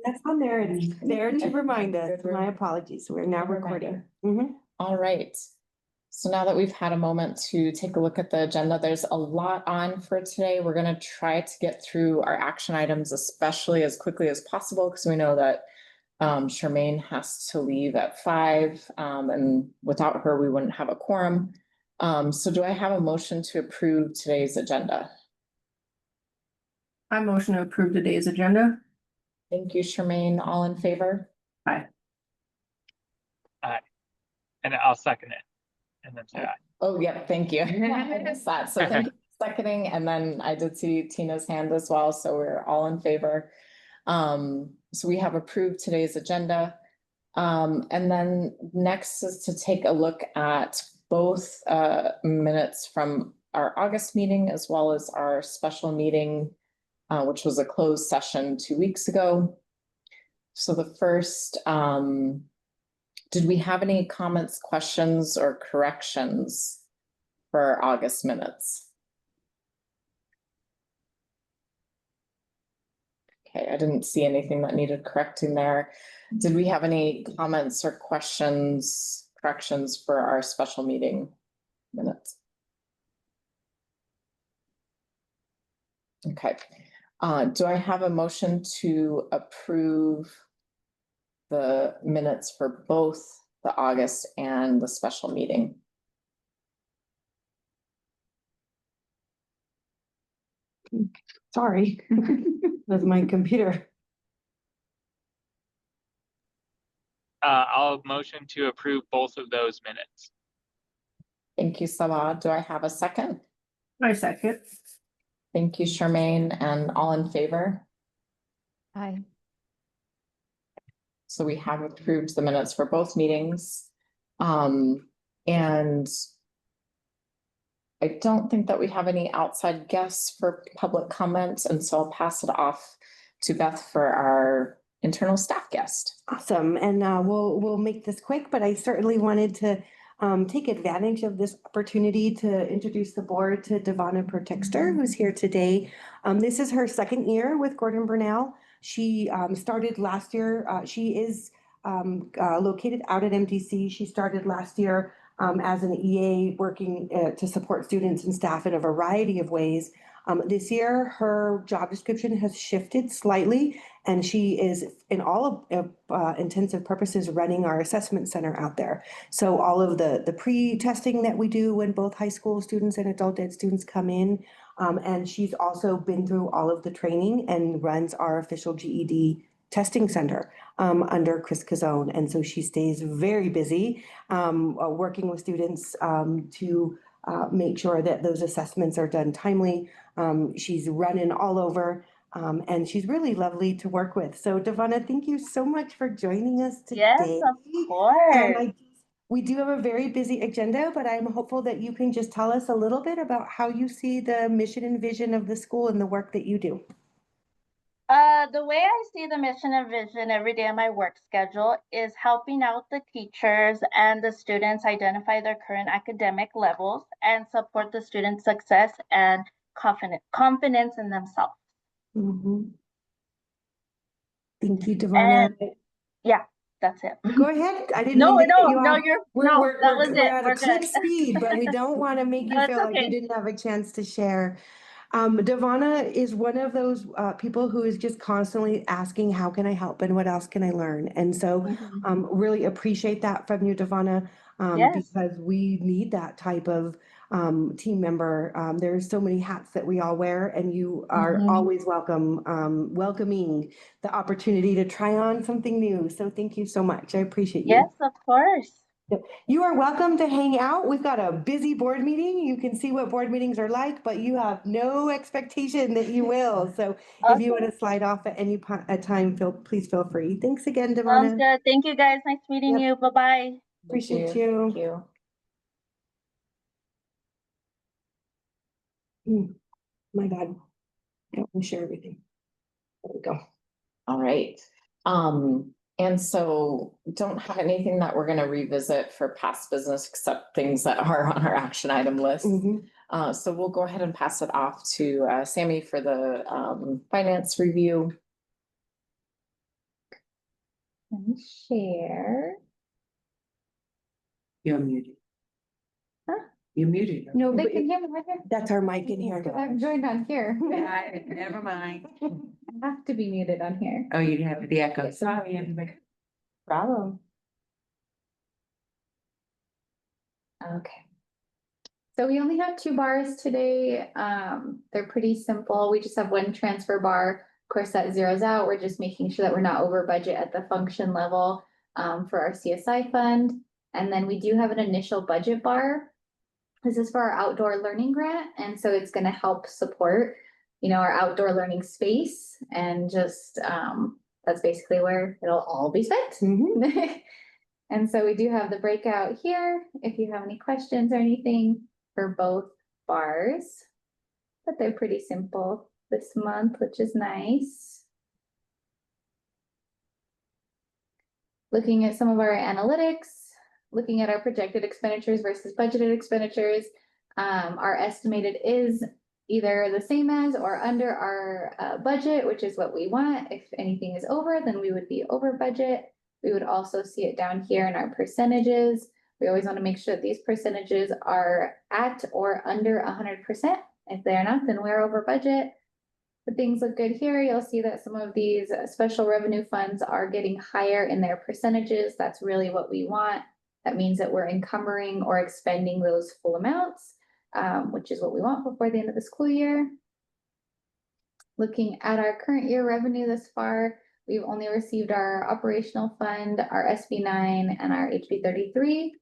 That's on there and there to remind us. My apologies. We're now recording. Mhm. All right. So now that we've had a moment to take a look at the agenda, there's a lot on for today. We're going to try to get through our action items, especially as quickly as possible, because we know that Charmaine has to leave at 5, and without her, we wouldn't have a quorum. So do I have a motion to approve today's agenda? I motion to approve today's agenda. Thank you, Charmaine. All in favor? Aye. And I'll second it. And then say aye. Oh, yeah, thank you. I missed that. So thank you for seconding. And then I did see Tina's hand as well. So we're all in favor. So we have approved today's agenda. And then next is to take a look at both minutes from our August meeting as well as our special meeting, which was a closed session 2 weeks ago. So the first, did we have any comments, questions, or corrections for our August minutes? Okay, I didn't see anything that needed correcting there. Did we have any comments or questions, corrections for our special meeting minutes? Okay, do I have a motion to approve the minutes for both the August and the special meeting? Sorry, that's my computer. I'll motion to approve both of those minutes. Thank you, Salah. Do I have a second? My second. Thank you, Charmaine, and all in favor? Aye. So we have approved the minutes for both meetings. And I don't think that we have any outside guests for public comment, and so I'll pass it off to Beth for our internal staff guest. Awesome. And we'll make this quick, but I certainly wanted to take advantage of this opportunity to introduce the board to Devonna Protexter, who's here today. This is her second year with Gordon Burnell. She started last year. She is located out at MTC. She started last year as an EA working to support students and staff in a variety of ways. This year, her job description has shifted slightly, and she is, in all of intensive purposes, running our assessment center out there. So all of the pre-testing that we do when both high school students and adult ed students come in, and she's also been through all of the training and runs our official GED testing center under Chris Cazone. And so she stays very busy working with students to make sure that those assessments are done timely. She's running all over and she's really lovely to work with. So Devonna, thank you so much for joining us today. Yes, of course. We do have a very busy agenda, but I'm hopeful that you can just tell us a little bit about how you see the mission and vision of the school and the work that you do. The way I see the mission and vision every day in my work schedule is helping out the teachers and the students identify their current academic levels and support the students' success and confidence in themselves. Mm-hmm. Thank you, Devonna. Yeah, that's it. Go ahead. I didn't No, mean to cut you no, off. We're at a clip speed, but we don't want to make you feel like you didn't have a chance to share. Devonna is one of those people who is just constantly asking, how can I help and what else can I learn? And so really appreciate that from you, Devonna, because we need that type of team member. There's so many hats that we all wear, and you are always welcoming the opportunity to try on something new. So thank you so much. I appreciate you. Yes, of course. You are welcome to hang out. We've got a busy board meeting. You can see what board meetings are like, but you have no expectation that you will. So if you want to slide off at any time, please feel free. Thanks again, Devonna. Sounds good. Thank you, guys. Nice meeting you. Bye-bye. Appreciate you. Thank you. My God. I don't want to share everything. There we go. All right. And so don't have anything that we're going to revisit for past business except things that are on our action item list. So we'll go ahead and pass it off to Sammy for the finance review. Let me share. You're muted. Huh? You're muted. No, They but can hear me right here. that's our mic in here. I'm joined on here. Never mind. I have to be muted on here. Oh, you have the echo. Sorry, everybody. Problem. Okay. So we only have 2 bars today. They're pretty simple. We just have 1 transfer bar. Of course, that zeroes out. We're just making sure that we're not over budget at the function level for our CSI fund. And then we do have an initial budget bar. This is for our outdoor learning grant, and so it's going to help support, our outdoor learning space, and just that's basically where it'll all be spent. Mhm. And so we do have the breakout here, if you have any questions or anything for both bars. But they're pretty simple this month, which is nice. Looking at some of our analytics, looking at our projected expenditures versus budgeted expenditures, our estimated is either the same as or under our budget, which is what we want. If anything is over, then we would be over budget. We would also see it down here in our percentages. We always want to make sure that these percentages are at or under 100%. If they are not, then we're over budget. But things look good here. You'll see that some of these special revenue funds are getting higher in their percentages. That's really what we want. That means that we're encumbering or expending those full amounts, which is what we want before the end of the school year. Looking at our current year revenue thus far, we've only received our operational fund, our SB9, and our HB 33.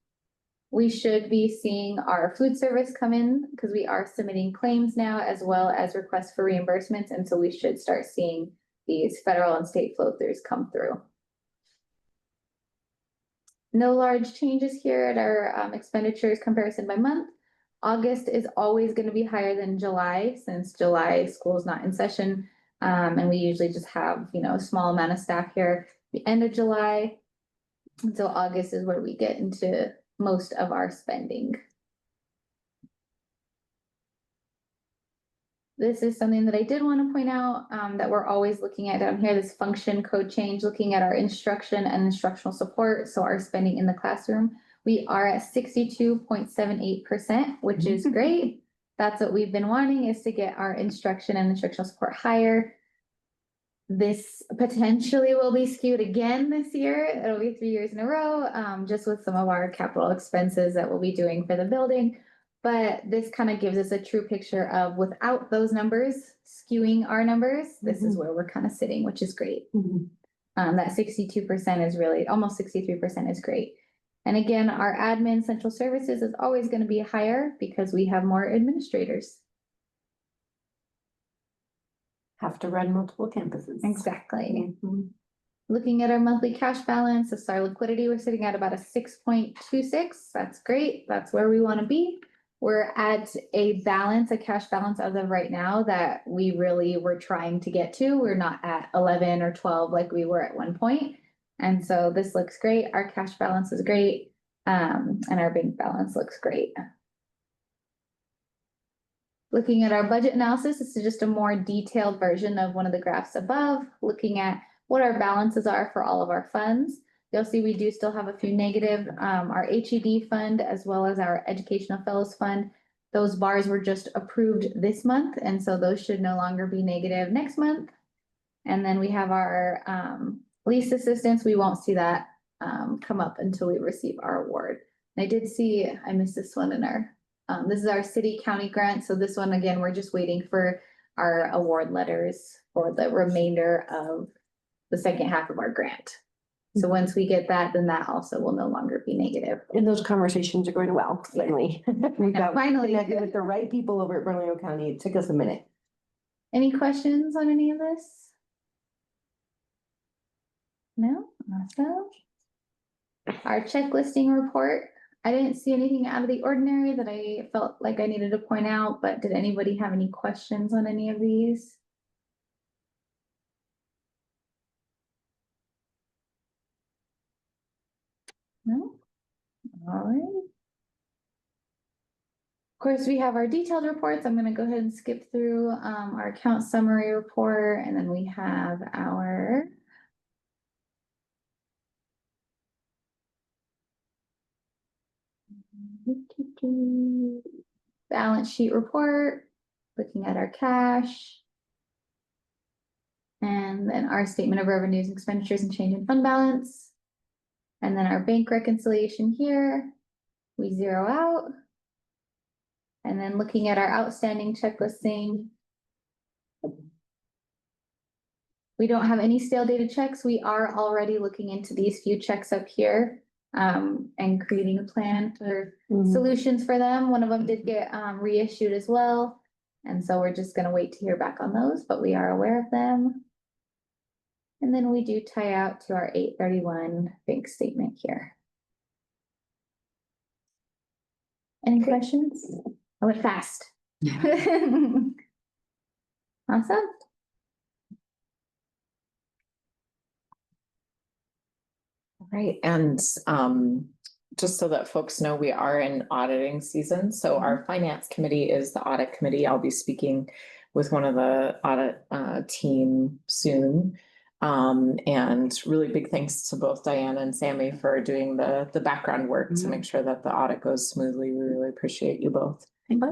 We should be seeing our food service come in because we are submitting claims now as well as requests for reimbursements. And so we should start seeing these federal and state flow throughs come through. No large changes here at our expenditures comparison by month. August is always going to be higher than July since July school is not in session. And we usually just have, a small amount of staff here at the end of July. And so August is where we get into most of our spending. This is something that I did want to point out that we're always looking at down here, this function code change, looking at our instruction and instructional support. So our spending in the classroom, we are at 62.78%, which is great. That's what we've been wanting, is to get our instruction and instructional support higher. This potentially will be skewed again this year. It'll be 3 years in a row, just with some of our capital expenses that we'll be doing for the building. But this kind of gives us a true picture of, without those numbers skewing our numbers, this is where we're kind of sitting, which is great. That 62% is really, almost 63% is great. And again, our admin central services is always going to be higher because we have more administrators. Have to run multiple campuses. Exactly. Mhm. Looking at our monthly cash balance, this is our liquidity. We're sitting at about a 6.26. That's great. That's where we want to be. We're at a cash balance as of right now that we really were trying to get to. We're not at 11 or 12 like we were at one point. And so this looks great. Our cash balance is great. And our bank balance looks great. Looking at our budget analysis, this is just a more detailed version of one of the graphs above, looking at what our balances are for all of our funds. You'll see we do still have a few negative, our HED fund, as well as our Educational Fellows Fund. Those bars were just approved this month, and so those should no longer be negative next month. And then we have our lease assistance. We won't see that come up until we receive our award. And I did see, I missed this one in our, this is our city county grant. So this one, again, we're just waiting for our award letters for the remainder of the second half of our grant. So once we get that, then that also will no longer be negative. And those conversations are going well, finally. We got Finally. connected with the right people over at Bernalillo County. It took us a minute. Any questions on any of this? No? Awesome. Our checklisting report. I didn't see anything out of the ordinary that I felt like I needed to point out, but did anybody have any questions on any of these? No? All right. Of course, we have our detailed reports. I'm going to go ahead and skip through our account summary report, and then we have our Balance sheet report, looking at our cash. And then our statement of revenues, expenditures, and change in fund balance. And then our bank reconciliation here, we zero out. And then looking at our outstanding check listing. We don't have any stale dated checks. We are already looking into these few checks up here. And creating a plan for solutions for them. One of them did get reissued as well. And so we're just gonna wait to hear back on those, but we are aware of them. And then we do tie out to our 8/31 bank statement here. Any questions? I went fast. Awesome. Right, and just so that folks know, we are in auditing season, so our finance committee is the audit committee. I'll be speaking with one of the audit team soon. And really big thanks to both Diana and Sammy for doing the background work to make sure that the audit goes smoothly. We really appreciate you both. Thank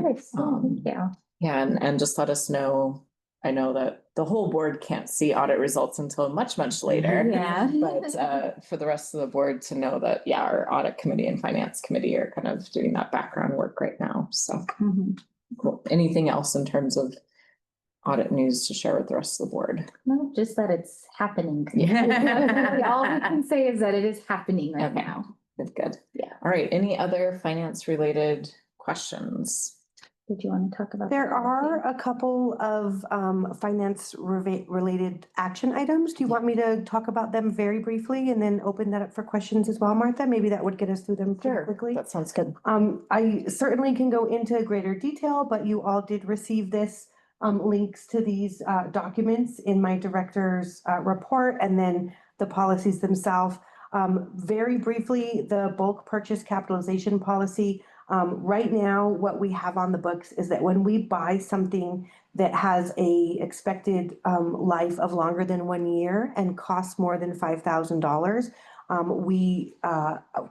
you. Yeah, and just let us know. I know that the whole board can't see audit results until much later. Yeah. But for the rest of the board to know that, yeah, our audit committee and finance committee are kind of doing that background work right now. So cool. Anything else in terms of audit news to share with the rest of the board? No, just that it's happening. Yeah. All we can say is that it is happening right Okay. now. Good. Yeah. All right, any other finance related questions? Did you want to talk about? There the other are thing? a couple of finance related action items. Do you want me to talk about them very briefly and then open that up for questions as well, Martha? Maybe that would get us through them pretty quickly. That sounds good. I certainly can go into greater detail, but you all did receive this links to these documents in my director's report and then the policies themselves. Very briefly, the bulk purchase capitalization policy. Right now, what we have on the books is that when we buy something that has a expected life of longer than 1 year and costs more than $5,000, we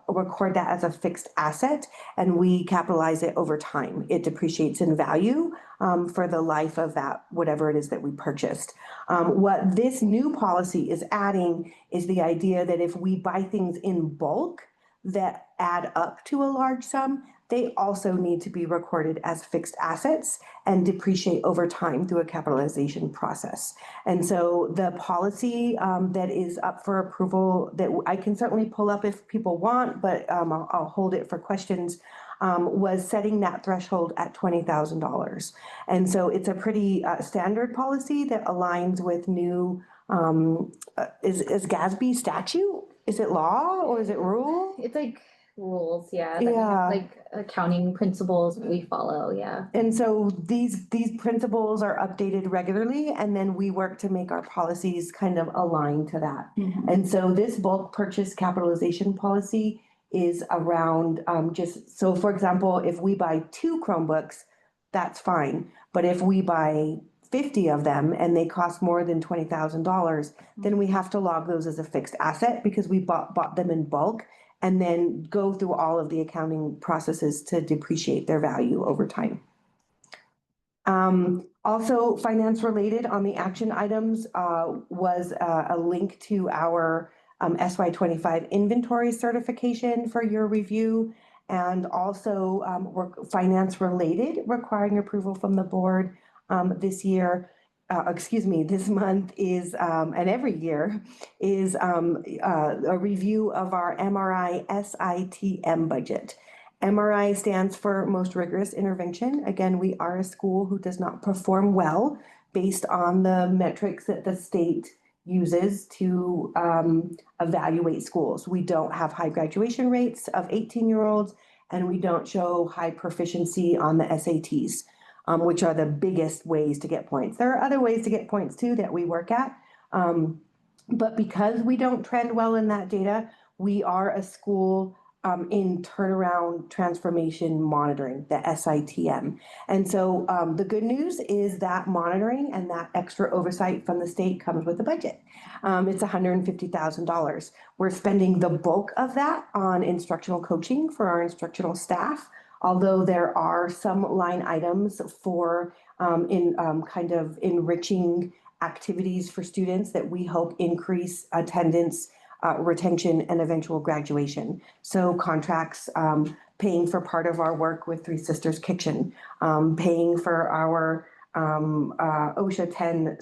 record that as a fixed asset and we capitalize it over time. It depreciates in value for the life of that, whatever it is that we purchased. What this new policy is adding is the idea that if we buy things in bulk that add up to a large sum, they also need to be recorded as fixed assets and depreciate over time through a capitalization process. And so the policy that is up for approval that I can certainly pull up if people want, but I'll hold it for questions, was setting that threshold at $20,000. And so it's a pretty standard policy that aligns with new, is GASB statute? Is it law or is it rule? It's like rules, yeah. that we have, Yeah. Like accounting principles we follow, yeah. And so these principles are updated regularly, and then we work to make our policies kind of align to that. And so this bulk purchase capitalization policy is around just, so for example, if we buy 2 Chromebooks, that's fine. But if we buy 50 of them and they cost more than $20,000, then we have to log those as a fixed asset because we bought them in bulk and then go through all of the accounting processes to depreciate their value over time. Also finance related on the action items was a link to our SY25 inventory certification for your review, and also finance related requiring approval from the board this year. This month is, and every year, is a review of our MRI SITM budget. MRI stands for Most Rigorous Intervention. Again, we are a school who does not perform well based on the metrics that the state uses to evaluate schools. We don't have high graduation rates of 18-year-olds, and we don't show high proficiency on the SATs. Which are the biggest ways to get points. There are other ways to get points too that we work at. But because we don't trend well in that data, we are a school in turnaround transformation monitoring, the SITM. And so the good news is that monitoring and that extra oversight from the state comes with a budget. It's $150,000. We're spending the bulk of that on instructional coaching for our instructional staff, although there are some line items for kind of enriching activities for students that we hope increase attendance, retention, and eventual graduation. So contracts, paying for part of our work with Three Sisters Kitchen, paying for our OSHA 10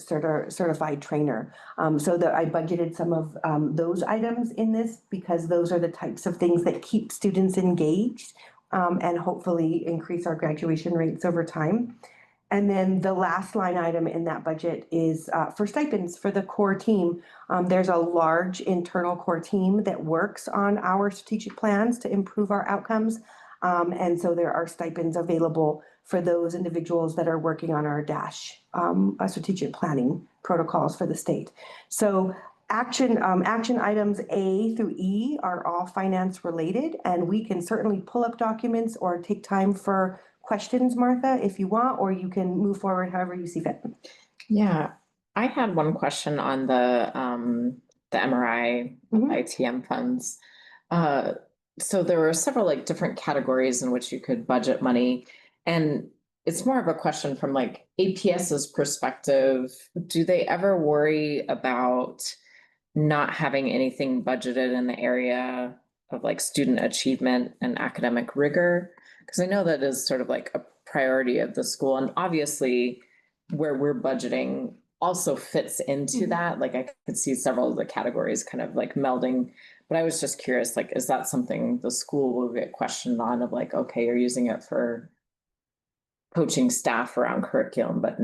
certified trainer. So that I budgeted some of those items in this because those are the types of things that keep students engaged and hopefully increase our graduation rates over time. And then the last line item in that budget is for stipends for the core team. There's a large internal core team that works on our strategic plans to improve our outcomes. And so there are stipends available for those individuals that are working on our DASH, strategic planning protocols for the state. So action items A through E are all finance related, and we can certainly pull up documents or take time for questions, Martha, if you want, or you can move forward however you see fit. Yeah, I had one question on the MRI ITM funds. So there were several like different categories in which you could budget money. And it's more of a question from like APS's perspective. Do they ever worry about not having anything budgeted in the area of like student achievement and academic rigor? Because I know that is sort of like a priority of the school, and obviously where we're budgeting also fits into that. Like I could see several of the categories kind of like melding, but I was just curious, like, is that something the school will get questioned on of like, okay, you're using it for coaching staff around curriculum, but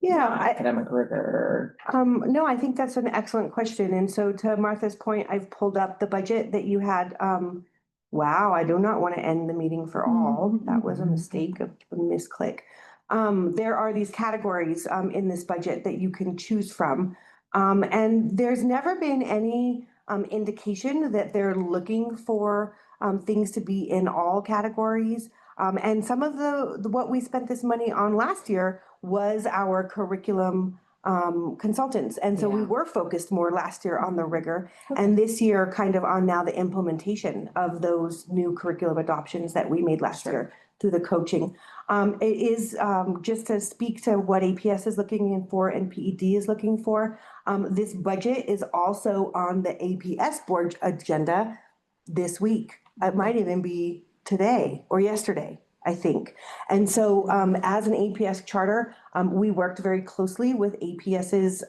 academic rigor? No, I think that's an excellent question. And so to Martha's point, I've pulled up the budget that you had. Wow, I do not want to end the meeting for all. That was a mistake, a misclick. There are these categories in this budget that you can choose from. And there's never been any indication that they're looking for things to be in all categories. And some of what we spent this money on last year was our curriculum consultants. And so we were focused more last year on the rigor, and this year kind of on now the implementation of those new curriculum adoptions that we made last year through the coaching. It is just to speak to what APS is looking for and PED is looking for. This budget is also on the APS board agenda this week. It might even be today or yesterday, I think. And so as an APS charter, we worked very closely with APS's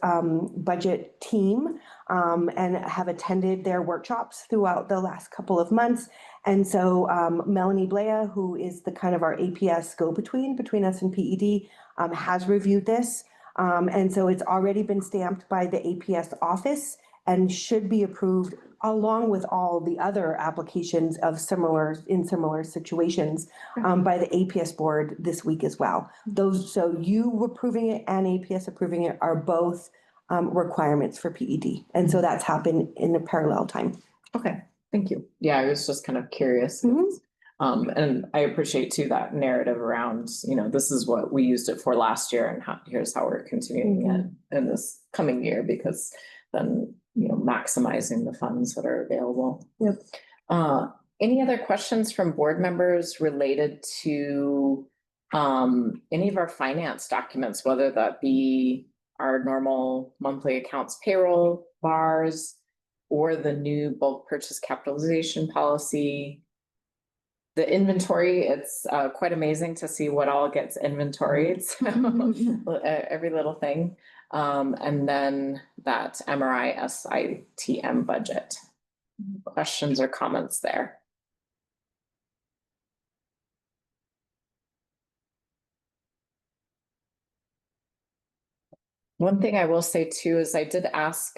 budget team and have attended their workshops throughout the last couple of months. And so Melanie Blea, who is the kind of our APS go-between between us and PED, has reviewed this. And so it's already been stamped by the APS office and should be approved along with all the other applications of similar situations by the APS board this week as well. So you approving it and APS approving it are both requirements for PED. And so that's happened in a parallel time. Okay, thank you. Yeah, I was just kind of curious. And I appreciate too that narrative around, this is what we used it for last year and here's how we're continuing it in this coming year, because then maximizing the funds that are available. Yep. Any other questions from board members related to any of our finance documents, whether that be our normal monthly accounts payroll bars or the new bulk purchase capitalization policy? The inventory, it's quite amazing to see what all gets inventoried. So every little thing. And then that MRI SITM budget. Questions or comments there? One thing I will say too is I did ask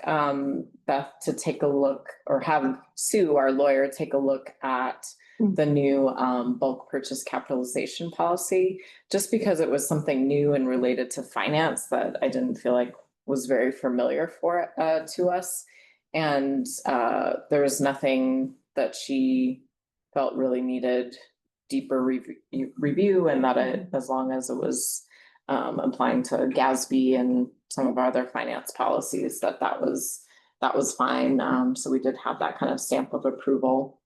Beth to take a look, or have Sue, our lawyer, take a look at the new bulk purchase capitalization policy, just because it was something new and related to finance that I didn't feel like was very familiar to us. And there was nothing that she felt really needed deeper review, and that as long as it was applying to GASB and some of our other finance policies, that was fine. So we did have that kind of stamp of approval.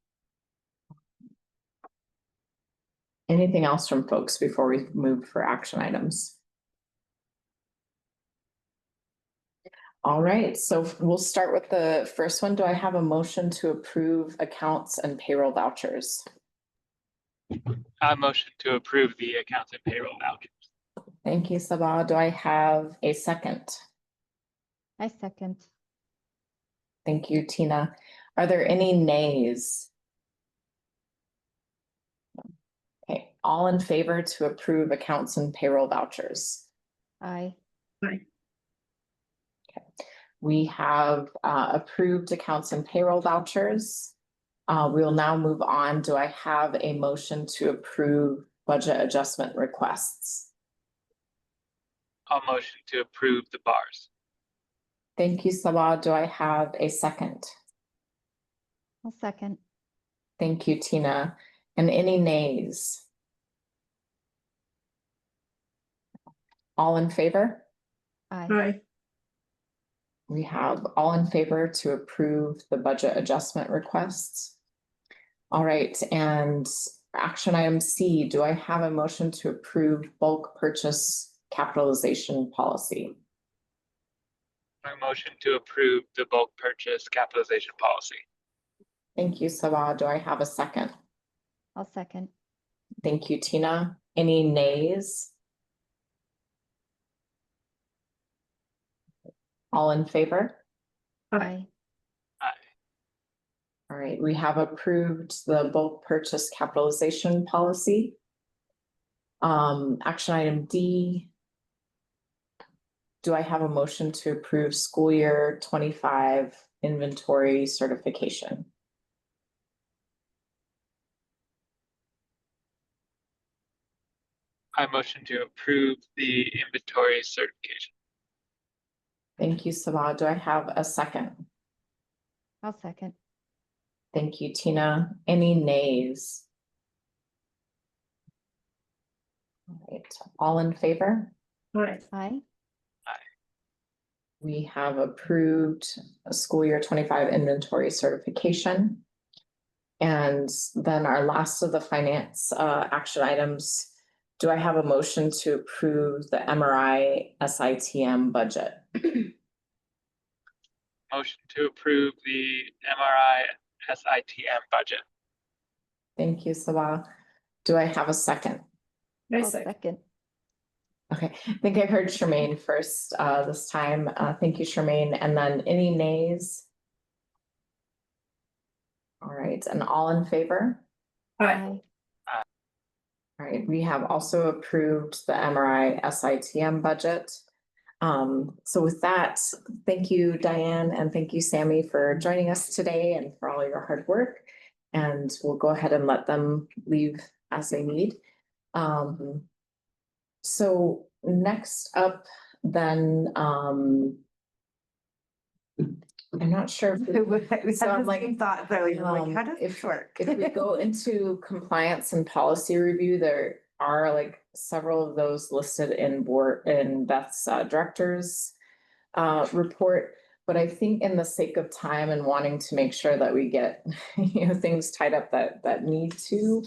Anything else from folks before we move for action items? All right, so we'll start with the first one. Do I have a motion to approve accounts and payroll vouchers? I motion to approve the accounts and payroll vouchers. Thank you, Sabah. Do I have a second? I second. Thank you, Tina. Are there any nays? Okay, all in favor to approve accounts and payroll vouchers? Aye. We have approved accounts and payroll vouchers. We will now move on. Do I have a motion to approve budget adjustment requests? I'll motion to approve the bars. Thank you, Sabah. Do I have a second? I'll second. Thank you, Tina. And any nays? All in favor? Aye. We have all in favor to approve the budget adjustment requests. All right, and action item C, do I have a motion to approve bulk purchase capitalization policy? I motion to approve the bulk purchase capitalization policy. Thank you, Sabah. Do I have a second? I'll second. Thank you, Tina. Any nays? All in favor? Aye. All right, we have approved the bulk purchase capitalization policy. Action item D. Do I have a motion to approve school year 25 inventory certification? I motion to approve the inventory certification. Thank you, Sabah. Do I have a second? I'll second. Thank you, Tina. Any nays? All right, all in favor? Aye. We have approved a school year 25 inventory certification. And then our last of the finance action items, do I have a motion to approve the MRI SITM budget? Motion to approve the MRI SITM budget. Thank you, Sabah. Do I have a second? I'll second. Okay, I think I heard Charmaine first this time. Thank you, Charmaine. And then any nays? All right, and all in favor? Aye. All right, we have also approved the MRI SITM budget. So with that, thank you, Diane, and thank you, Sammy, for joining us today and for all your hard work. And we'll go ahead and let them leave as they need. So next up, then, I'm not sure. So I'm like, thought, though, you're like, how does if this work? If we go into compliance and policy review, there are like several of those listed in Beth's director's report. But I think in the sake of time and wanting to make sure that we get things tied up that need to,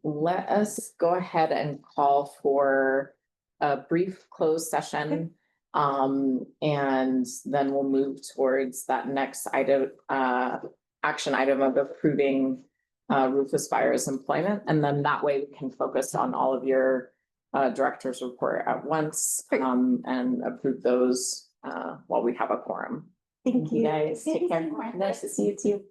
let us go ahead and call for a brief closed session. And then we'll move towards that next item, action item of approving Rufus Byers' employment. And then that way we can focus on all of your director's report at once, and approve those while we have a quorum. Thank you. Guys, take care. Nice to see you too.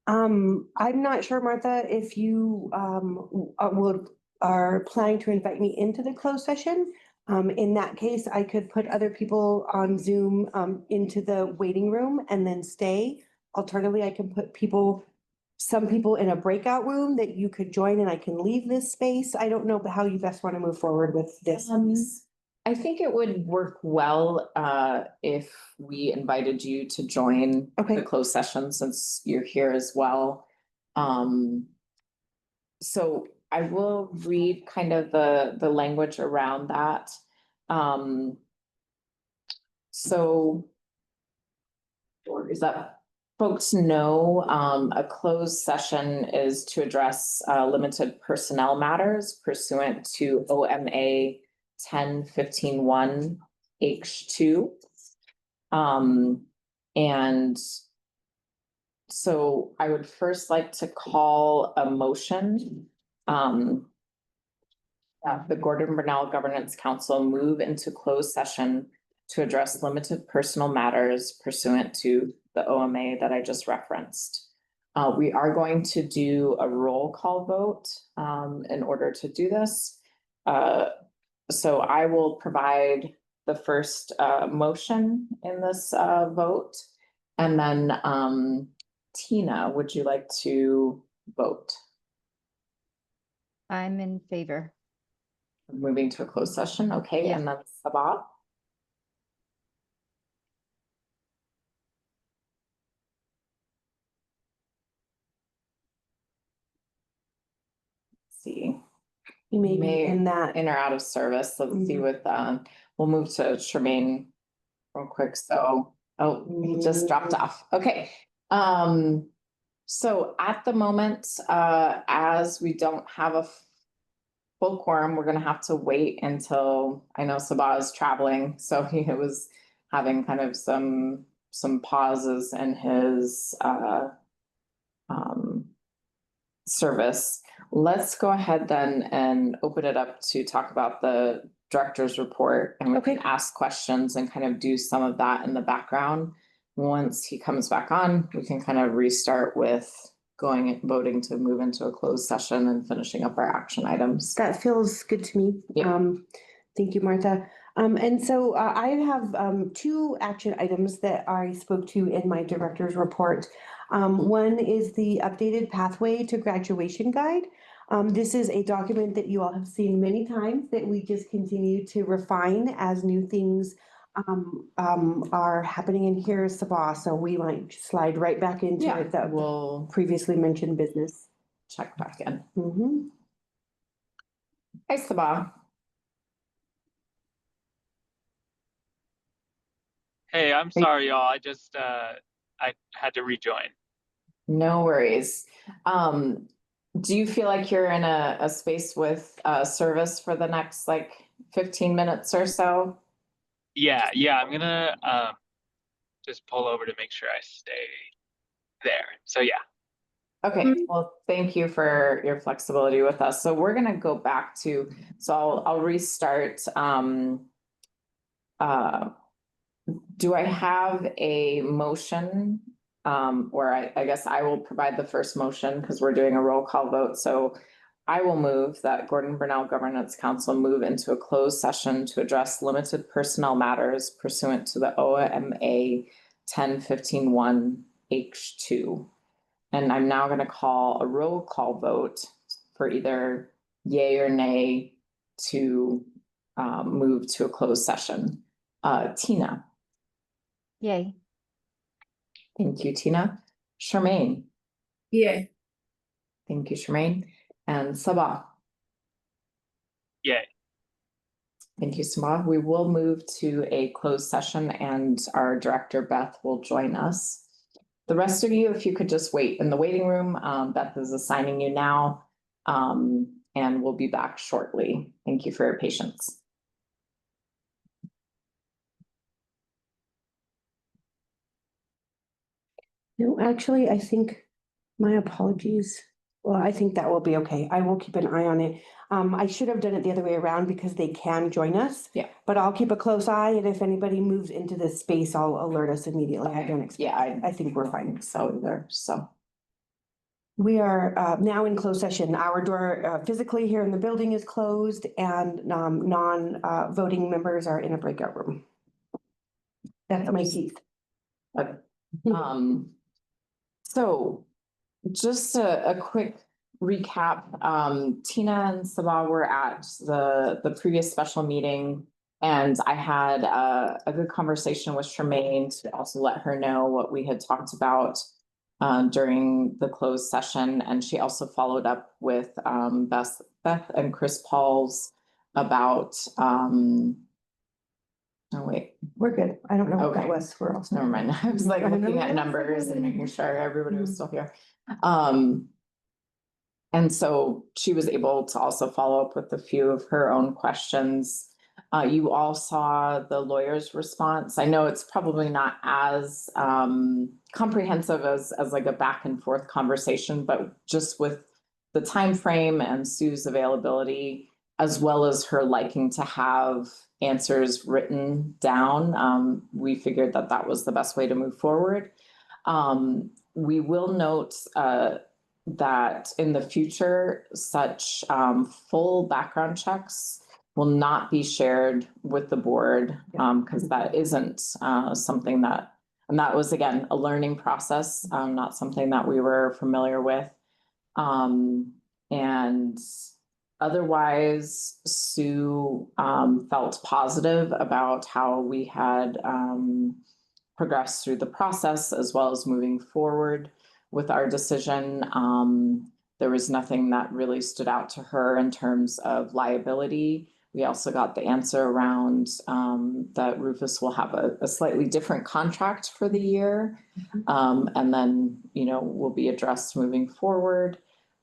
I'm not sure, Martha, if you are planning to invite me into the closed session. In that case, I could put other people on Zoom into the waiting room and then stay. Alternatively, I can put some people in a breakout room that you could join and I can leave this space. I don't know how you best want to move forward with this. I think it would work well, if we invited you to join Okay. the closed session since you're here as well. So I will read kind of the language around that. So is that folks know, a closed session is to address, limited personnel matters pursuant to OMA 10-15-1 H2. And so I would first like to call a motion, that the Gordon Bernal Governance Council move into closed session to address limited personal matters pursuant to the OMA that I just referenced. We are going to do a roll call vote, in order to do this. So I will provide the first, motion in this, vote. And then, Tina, would you like to vote? I'm in favor. Moving to a closed session, okay, Yeah. and then Sabah? See, You may be May- in that. in or out of service, let's see Mhm. with, we'll move to Tremaine real quick, so, oh, he just dropped off, okay. So at the moment, as we don't have a full quorum, we're gonna have to wait until, I know Sabah is traveling, so he was having kind of some pauses in his, service. Let's go ahead then and open it up to talk about the director's report, and we can Okay. ask questions and kind of do some of that in the background. Once he comes back on, we can kind of restart with going and voting to move into a closed session and finishing up our action items. That feels good to me. Yeah. Thank you, Martha. And so I have two action items that I spoke to in my director's report. One is the updated pathway to graduation guide. This is a document that you all have seen many times that we just continue to refine as new things are happening in here, Sabah. So we might slide right back into Yeah, it, that we'll previously mentioned business. check back in. Mhm. Hi, Sabah. Hey, I'm sorry, y'all. I just, I had to rejoin. No worries. Do you feel like you're in a space with service for the next like 15 minutes or so? Yeah, I'm gonna, just pull over to make sure I stay there. So yeah. Okay, well, thank you for your flexibility with us. So we're gonna go back to, so I'll restart. Do I have a motion? Or I guess I will provide the first motion because we're doing a roll call vote. So I will move that Gordon Bernal Governance Council move into a closed session to address limited personnel matters pursuant to the OMA 10-15-1 H2. And I'm now gonna call a roll call vote for either yay or nay to move to a closed session. Tina, Yay. thank you, Tina. Charmaine, Yeah. thank you, Charmaine. And Sabah, Yay. thank you, Sabah. We will move to a closed session and our director Beth will join us. The rest of you, if you could just wait in the waiting room, Beth is assigning you now. And we'll be back shortly. Thank you for your patience. No, actually, I think my apologies. Well, I think that will be okay. I will keep an eye on it. I should have done it the other way around because they can join us. Yeah. But I'll keep a close eye, and if anybody moves into this space, I'll alert us immediately. I don't expect. Yeah, I think we're fine. so either, so. We are now in closed session. Our door physically here in the building is closed, and non-voting members are in a breakout room. That's my teeth. So just a quick recap. Tina and Sabah were at the previous special meeting And I had a good conversation with Charmaine to also let her know what we had talked about during the closed session. And she also followed up with Beth and Chris Pauls about, oh, wait, We're good. I don't know what that Okay. was. We're all. never mind. I was like I know, looking at yeah. numbers and making sure everybody was Mhm. still here. And so she was able to also follow up with a few of her own questions. You all saw the lawyer's response. I know it's probably not as comprehensive as like a back and forth conversation, but just with the time frame and Sue's availability, as well as her liking to have answers written down, we figured that that was the best way to move forward. We will note that in the future, such full background checks will not be shared with the board, because that isn't something that, and that was, again, a learning process, not something that we were familiar with. And otherwise, Sue felt positive about how we had progressed through the process, as well as moving forward with our decision. There was nothing that really stood out to her in terms of liability. We also got the answer around that Rufus will have a slightly different contract for the year. And then, will be addressed moving forward.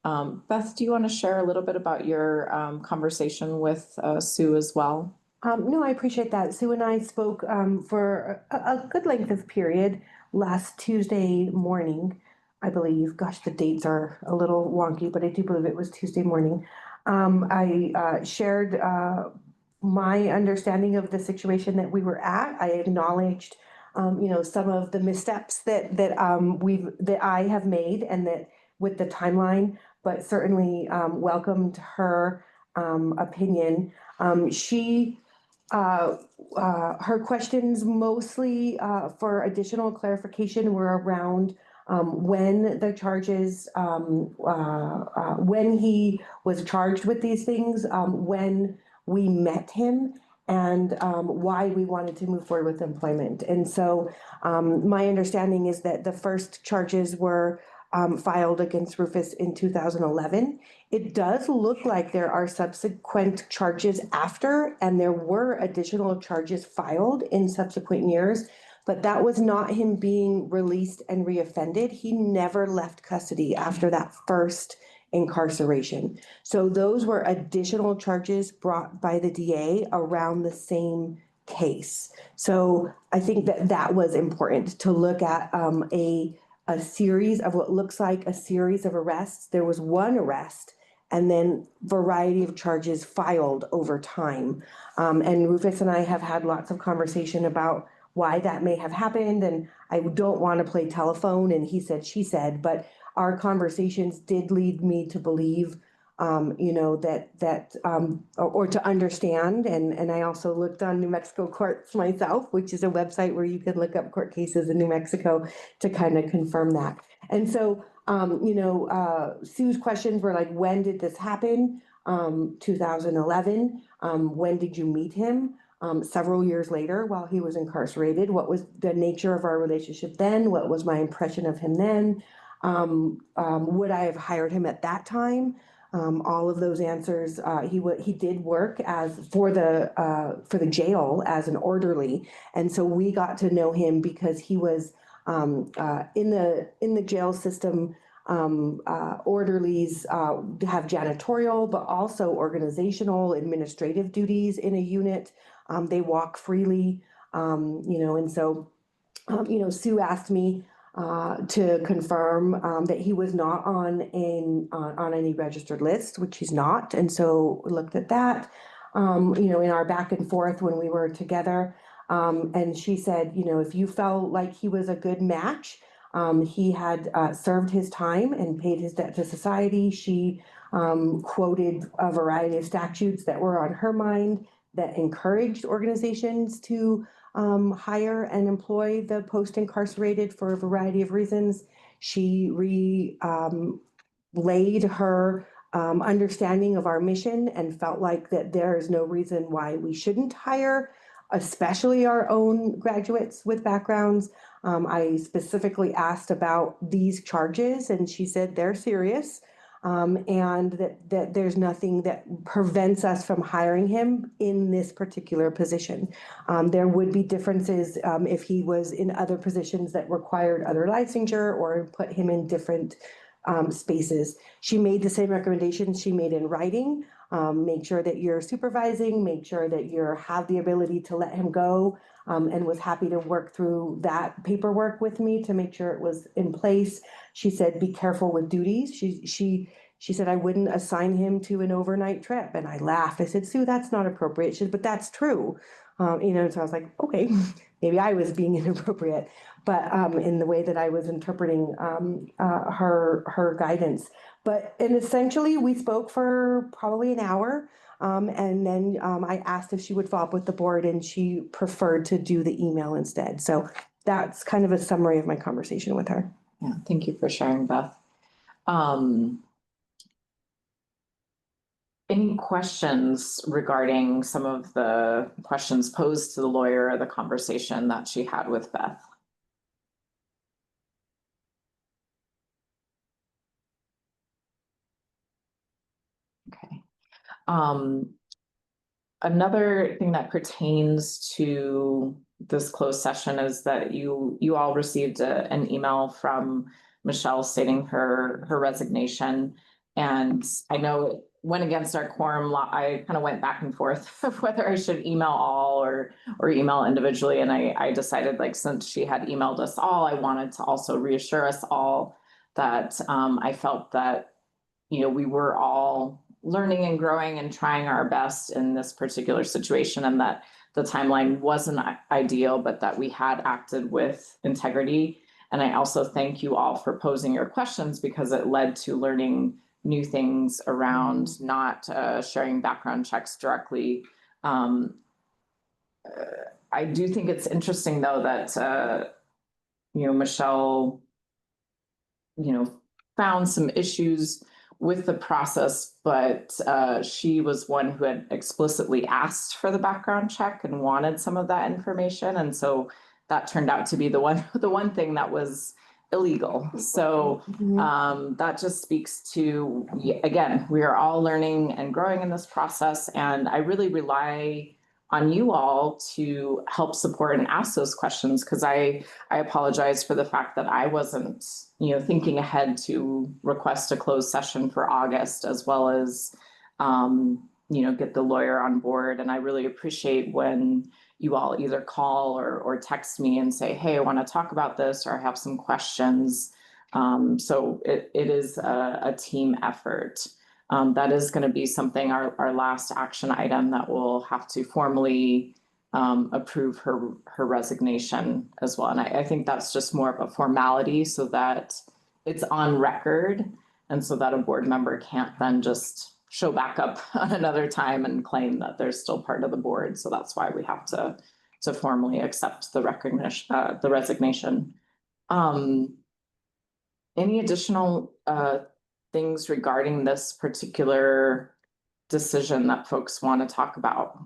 Beth, do you want to share a little bit about your conversation with Sue as well? No, I appreciate that. Sue and I spoke for a good length of period last Tuesday morning, I believe. Gosh, the dates are a little wonky, but I do believe it was Tuesday morning. I shared my understanding of the situation that we were at. I acknowledged, some of the missteps that I have made, and that with the timeline, but certainly welcomed her opinion. Her questions mostly for additional clarification were around when the charges, when he was charged with these things, when we met him, and why we wanted to move forward with employment. And so my understanding is that the first charges were filed against Rufus in 2011. It does look like there are subsequent charges after, and there were additional charges filed in subsequent years, but that was not him being released and reoffended. He never left custody after that first incarceration. So those were additional charges brought by the DA around the same case. So I think that was important to look at a series of what looks like a series of arrests. There was one arrest and then variety of charges filed over time. And Rufus and I have had lots of conversation about why that may have happened. And I don't want to play telephone and he said, she said, but our conversations did lead me to believe, or to understand. And I also looked on New Mexico courts myself, which is a website where you can look up court cases in New Mexico to kind of confirm that. And so, Sue's questions were like, when did this happen? 2011. When did you meet him? Several years later while he was incarcerated. What was the nature of our relationship then? What was my impression of him then? Would I have hired him at that time? All of those answers. He did work for the jail as an orderly, and so we got to know him because he was in the jail system. Orderlies have janitorial, but also organizational, administrative duties in a unit. They walk freely, and so, Sue asked me to confirm that he was not on any registered list, which he's not. And so we looked at that, in our back and forth when we were together. And she said, if you felt like he was a good match, he had served his time and paid his debt to society. She quoted a variety of statutes that were on her mind that encouraged organizations to hire and employ the post-incarcerated for a variety of reasons. She laid her understanding of our mission and felt like that there is no reason why we shouldn't hire, especially our own graduates with backgrounds. I specifically asked about these charges and she said they're serious. And that there's nothing that prevents us from hiring him in this particular position. There would be differences if he was in other positions that required other licensure or put him in different spaces. She made the same recommendations she made in writing. Make sure that you're supervising, make sure that you have the ability to let him go, and was happy to work through that paperwork with me to make sure it was in place. She said, be careful with duties. She said, I wouldn't assign him to an overnight trip. And I laughed. I said, Sue, that's not appropriate. She said, but that's true. So I was like, okay, maybe I was being inappropriate, but in the way that I was interpreting her guidance. And essentially we spoke for probably an hour. And then I asked if she would follow up with the board and she preferred to do the email instead. So that's kind of a summary of my conversation with her. Yeah, thank you for sharing, Beth. Any questions regarding some of the questions posed to the lawyer or the conversation that she had with Beth? Okay. Another thing that pertains to this closed session is that you all received an email from Michelle stating her resignation. And I know it went against our quorum law. I kind of went back and forth of whether I should email all or email individually. And I decided, like, since she had emailed us all, I wanted to also reassure us all that I felt that, you know, we were all learning and growing and trying our best in this particular situation, and that the timeline wasn't ideal, but that we had acted with integrity. And I also thank you all for posing your questions because it led to learning new things around not sharing background checks directly. I do think it's interesting though that, Michelle, found some issues with the process, but she was one who had explicitly asked for the background check and wanted some of that information. And so that turned out to be the one thing that was illegal. So that just speaks to, again, we are all learning and growing in this process. And I really rely on you all to help support and ask those questions, because I apologize for the fact that I wasn't, thinking ahead to request a closed session for August, as well as, get the lawyer on board. And I really appreciate when you all either call or text me and say, hey, I want to talk about this, or I have some questions. So it is a team effort. That is going to be something, our last action item, that we'll have to formally approve her resignation as well. And I think that's just more of a formality so that it's on record, and so that a board member can't then just show back up on another time and claim that they're still part of the board. So that's why we have to formally accept the resignation. Any additional things regarding this particular decision that folks want to talk about?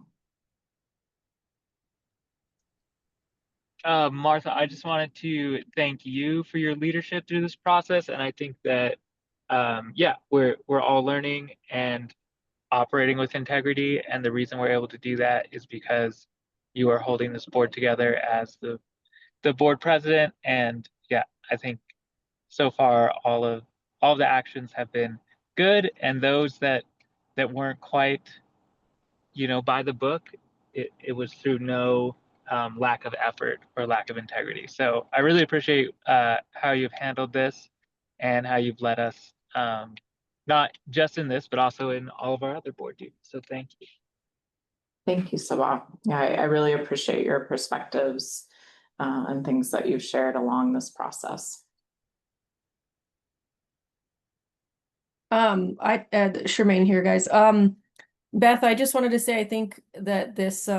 Martha, I just wanted to thank you for your leadership through this process. And I think that, we're all learning and operating with integrity. And the reason we're able to do that is because you are holding this board together as the board president. And I think so far all of the actions have been good, and those that weren't quite, by the book, it was through no lack of effort or lack of integrity. So I really appreciate how you've handled this and how you've led us, not just in this, but also in all of our other board duties. So thank you. Thank you, Sabah. Yeah, I really appreciate your perspectives and things that you've shared along this process. Charmaine here, guys. Beth, I just wanted to say, I think that this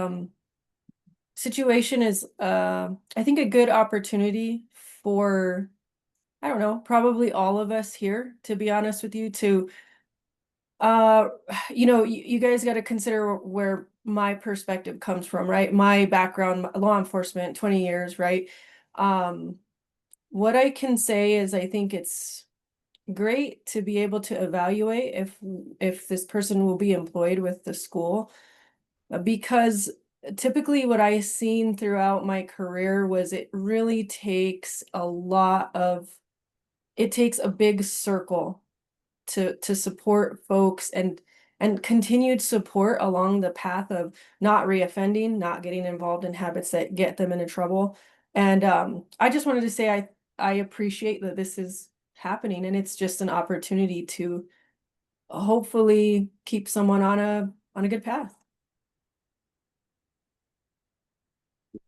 situation is, I think, a good opportunity for, I don't know, probably all of us here, to be honest with you, to Uh, you guys got to consider where my perspective comes from, right? My background, law enforcement, 20 years, right? What I can say is I think it's great to be able to evaluate if this person will be employed with the school, because typically what I've seen throughout my career was it really takes it takes a big circle to support folks and continued support along the path of not reoffending, not getting involved in habits that get them into trouble. And I just wanted to say I appreciate that this is happening, and it's just an opportunity to hopefully keep someone on a good path.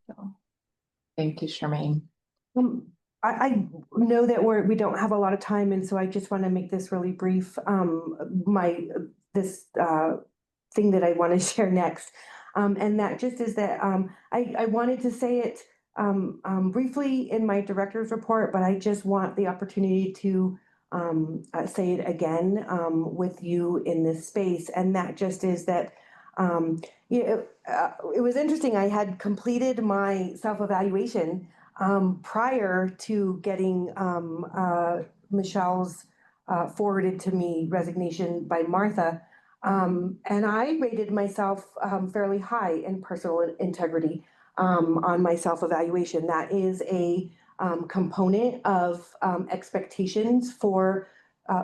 So. Thank you, Charmaine. I know that we don't have a lot of time, and so I just want to make this really brief. This thing that I want to share next, and that just is that I wanted to say it briefly in my director's report, but I just want the opportunity to say it again with you in this space, and that just is that it was interesting. I had completed my self-evaluation prior to getting Michelle's forwarded to me resignation by Martha. And I rated myself fairly high in personal integrity on my self-evaluation. That is a component of expectations for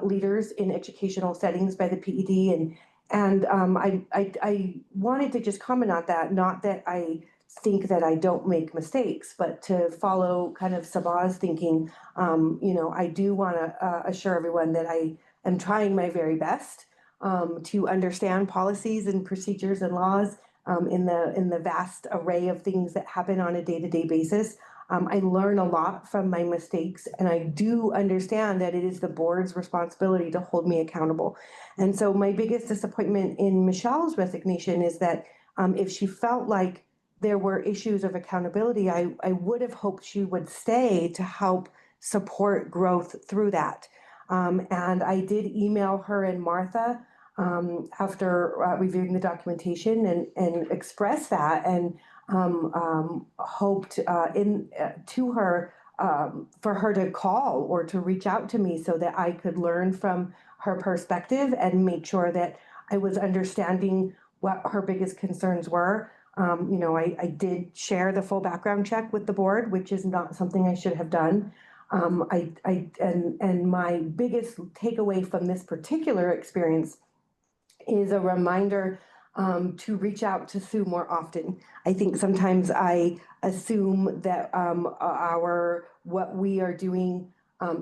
leaders in educational settings by the PED. And I wanted to just comment on that, not that I think that I don't make mistakes, but to follow kind of Sabah's thinking, I do want to assure everyone that I am trying my very best to understand policies and procedures and laws in the vast array of things that happen on a day-to-day basis. I learn a lot from my mistakes, and I do understand that it is the board's responsibility to hold me accountable. And so my biggest disappointment in Michelle's resignation is that if she felt like there were issues of accountability, I would have hoped she would stay to help support growth through that. And I did email her and Martha after reviewing the documentation and express that, and hoped to her for her to call or to reach out to me so that I could learn from her perspective and make sure that I was understanding what her biggest concerns were. I did share the full background check with the board, which is not something I should have done. And my biggest takeaway from this particular experience is a reminder to reach out to Sue more often. I think sometimes I assume that what we are doing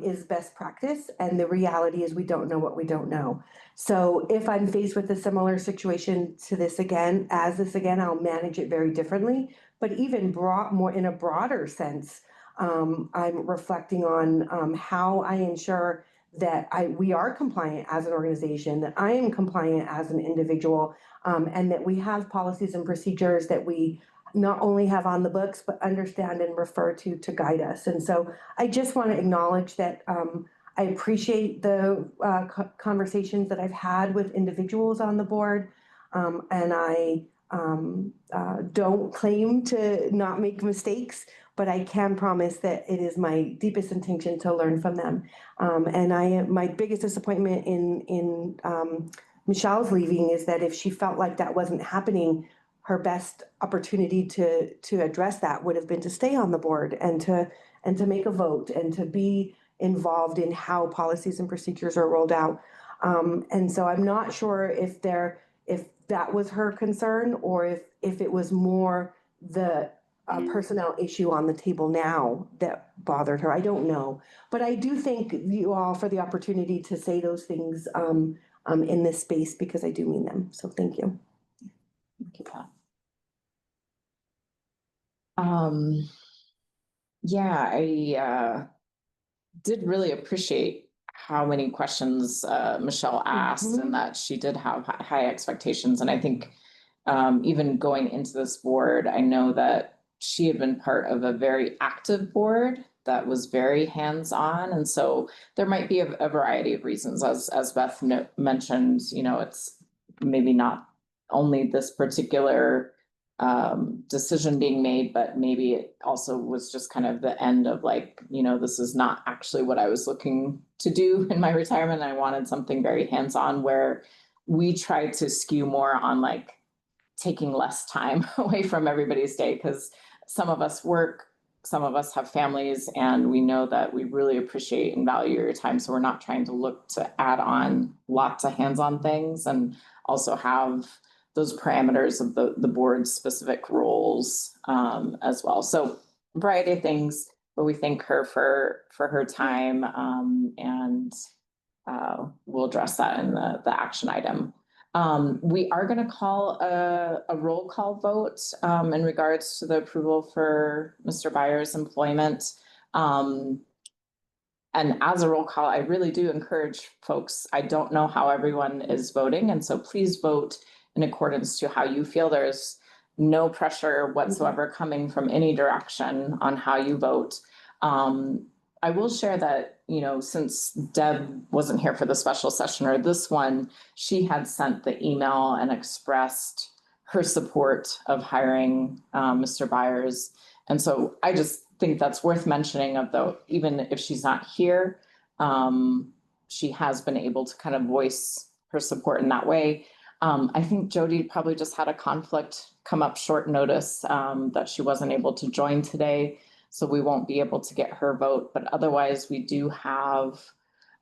is best practice, and the reality is we don't know what we don't know. So if I'm faced with a similar situation to this again, I'll manage it very differently. But even more in a broader sense, I'm reflecting on how I ensure that we are compliant as an organization, that I am compliant as an individual, and that we have policies and procedures that we not only have on the books, but understand and refer to guide us. And so I just want to acknowledge that I appreciate the conversations that I've had with individuals on the board, and I don't claim to not make mistakes, but I can promise that it is my deepest intention to learn from them. And my biggest disappointment in Michelle's leaving is that if she felt like that wasn't happening, her best opportunity to address that would have been to stay on the board and to make a vote and to be involved in how policies and procedures are rolled out. And so I'm not sure if that was her concern, or if it was more the personnel issue on the table now that bothered her. I don't know. But I do thank you all for the opportunity to say those things in this space, because I do mean them. So thank you. Thank you, Pat. Yeah, I did really appreciate how many questions Michelle asked, and that she did have high expectations. And I think even going into this board, I know that she had been part of a very active board that was very hands-on. And so there might be a variety of reasons, as Beth mentioned, you know, it's maybe not only this particular decision being made, but maybe it also was just kind of the end of like, you know, this is not actually what I was looking to do in my retirement. I wanted something very hands-on where we tried to skew more on like taking less time away from everybody's day, because some of us work, some of us have families, and we know that we really appreciate and value your time. So we're not trying to look to add on lots of hands-on things, and also have those parameters of the board's specific roles as well. So a variety of things, but we thank her for her time, and we'll address that in the action item. We are going to call a roll call vote in regards to the approval for Mr. Byers' employment. And as a roll call, I really do encourage folks, I don't know how everyone is voting, and so please vote in accordance to how you feel. There's no pressure whatsoever coming from any direction on how you vote. I will share that, you know, since Deb wasn't here for the special session or this one, she had sent the email and expressed her support of hiring Mr. Byers. And so I just think that's worth mentioning, of though, even if she's not here, she has been able to kind of voice her support in that way. I think Jody probably just had a conflict come up short notice that she wasn't able to join today. So we won't be able to get her vote, but otherwise we do have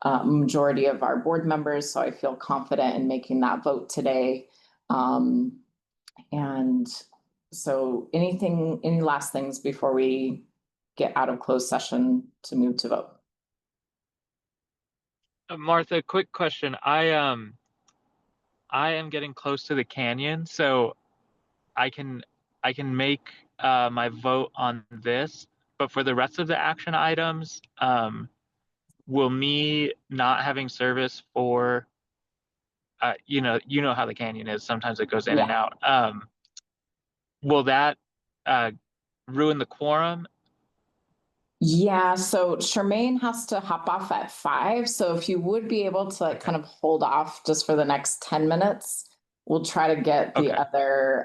a majority of our board members. So I feel confident in making that vote today. And so any last things before we get out of closed session to move to vote? Martha, quick question. I am getting close to the canyon, so I can make my vote on this, but for the rest of the action items, will me not having service for you know how the canyon is, sometimes it goes in and out. Will that ruin the quorum? Yeah, so Charmaine has to hop off at 5. So if you would be able to like kind of hold off just for the next 10 minutes, we'll try to get the other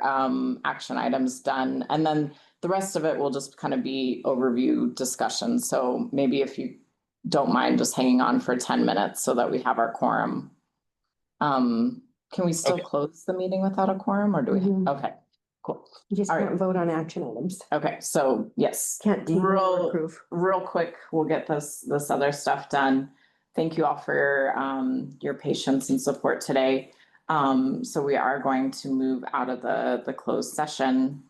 action items done. And then the rest of it will just kind of be overview discussion. So maybe if you don't mind just hanging on for 10 minutes so that we have our quorum. Can we still close the meeting without a quorum, or do we? Okay, cool. You just All right. can't vote on action items. Okay, so yes. Can't table or approve. Real quick, we'll get this other stuff done. Thank you all for your patience and support today. So we are going to move out of the closed session.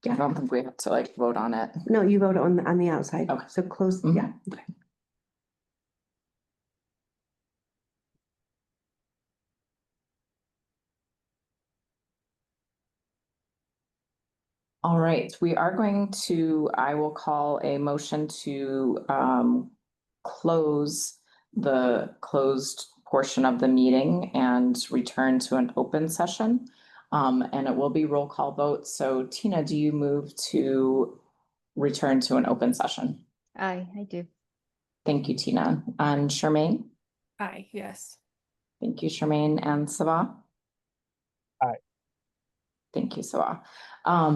I don't think we have to like vote on it. No, you vote on the outside. Okay. So close, Mhm. yeah. All right, we are going to, I will call a motion to close the closed portion of the meeting and return to an open session. And it will be roll call vote. So Tina, do you move to return to an open session? I do. Thank you, Tina. And Charmaine? Aye, yes. Thank you, Charmaine. And Sabah? Aye. Thank you, Sabah.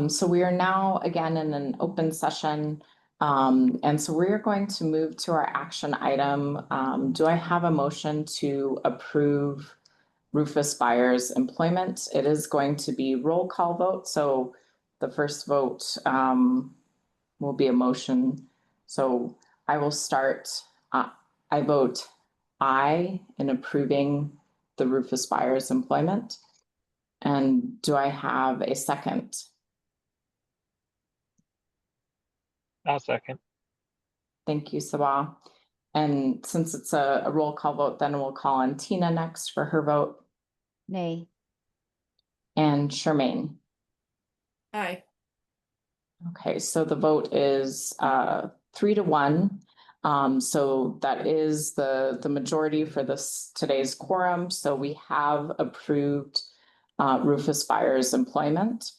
So we are now again in an open session. And so we're going to move to our action item. Do I have a motion to approve Rufus Byers' employment? It is going to be roll call vote. So the first vote will be a motion. So I will start. I vote aye in approving the Rufus Byers' employment. And do I have a second? I'll second. Thank you, Sabah. And since it's a roll call vote, then we'll call on Tina next for her vote, Nay. and Charmaine. Aye. Okay, so the vote is 3-1. So that is the majority for today's quorum. So we have approved Rufus Byers' employment.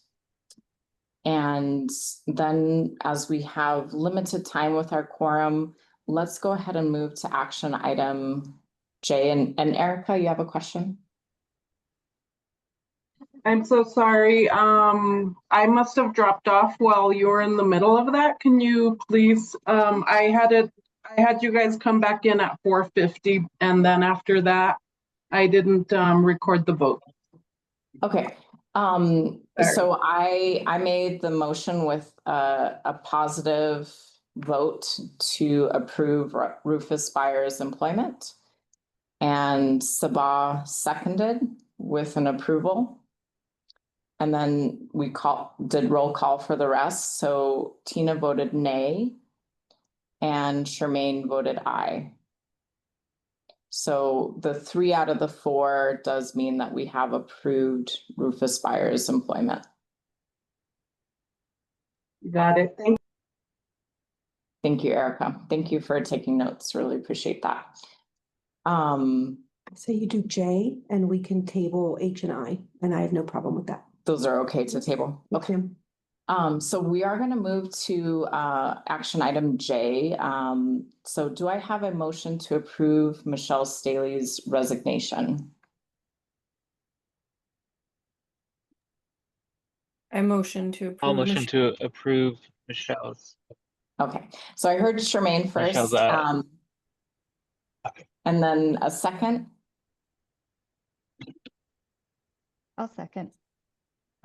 And then as we have limited time with our quorum, let's go ahead and move to action item J. And Erica, you have a question? I'm so sorry. I must have dropped off while you were in the middle of that. Can you please, I had you guys come back in at 4:50, and then after that, I didn't record the vote. Okay, so I made the motion with a positive vote to approve Rufus Byers' employment. And Sabah seconded with an approval. And then we did roll call for the rest. So Tina voted nay and Charmaine voted aye. So the 3 out of the 4 does mean that we have approved Rufus Byers' employment. Got it. Thank you, Erica. Thank you for taking notes. Really appreciate that. So you do J and we can table H and I have no problem with that. Those are okay to table. Okay. Okay. So we are going to move to action item J. So do I have a motion to approve Michelle Staley's resignation? I motion to I'll approve. motion to approve Michelle's. Okay, so I heard Charmaine first. Michelle's, okay. And then a second. I'll second.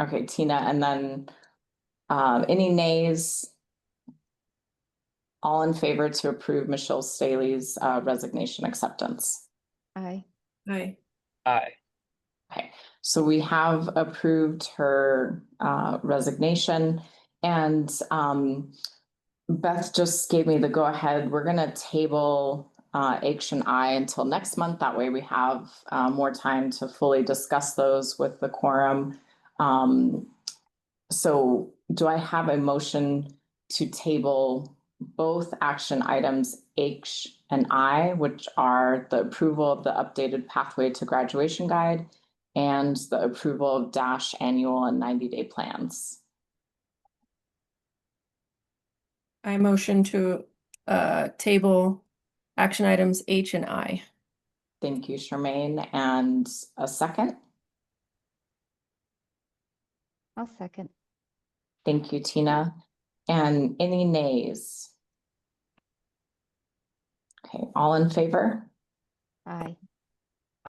Okay, Tina, and then any nays? All in favor to approve Michelle Staley's resignation acceptance? Aye. Aye. Aye. Okay, so we have approved her resignation, and Beth just gave me the go ahead. We're gonna table H and I until next month. That way we have more time to fully discuss those with the quorum. So do I have a motion to table both action items H and I, which are the approval of the updated pathway to graduation guide and the approval of DASH annual and 90-day plans? I motion to table action items H and I. Thank you, Charmaine. And a second? I'll second. Thank you, Tina. And any nays? Okay, all in favor? Aye.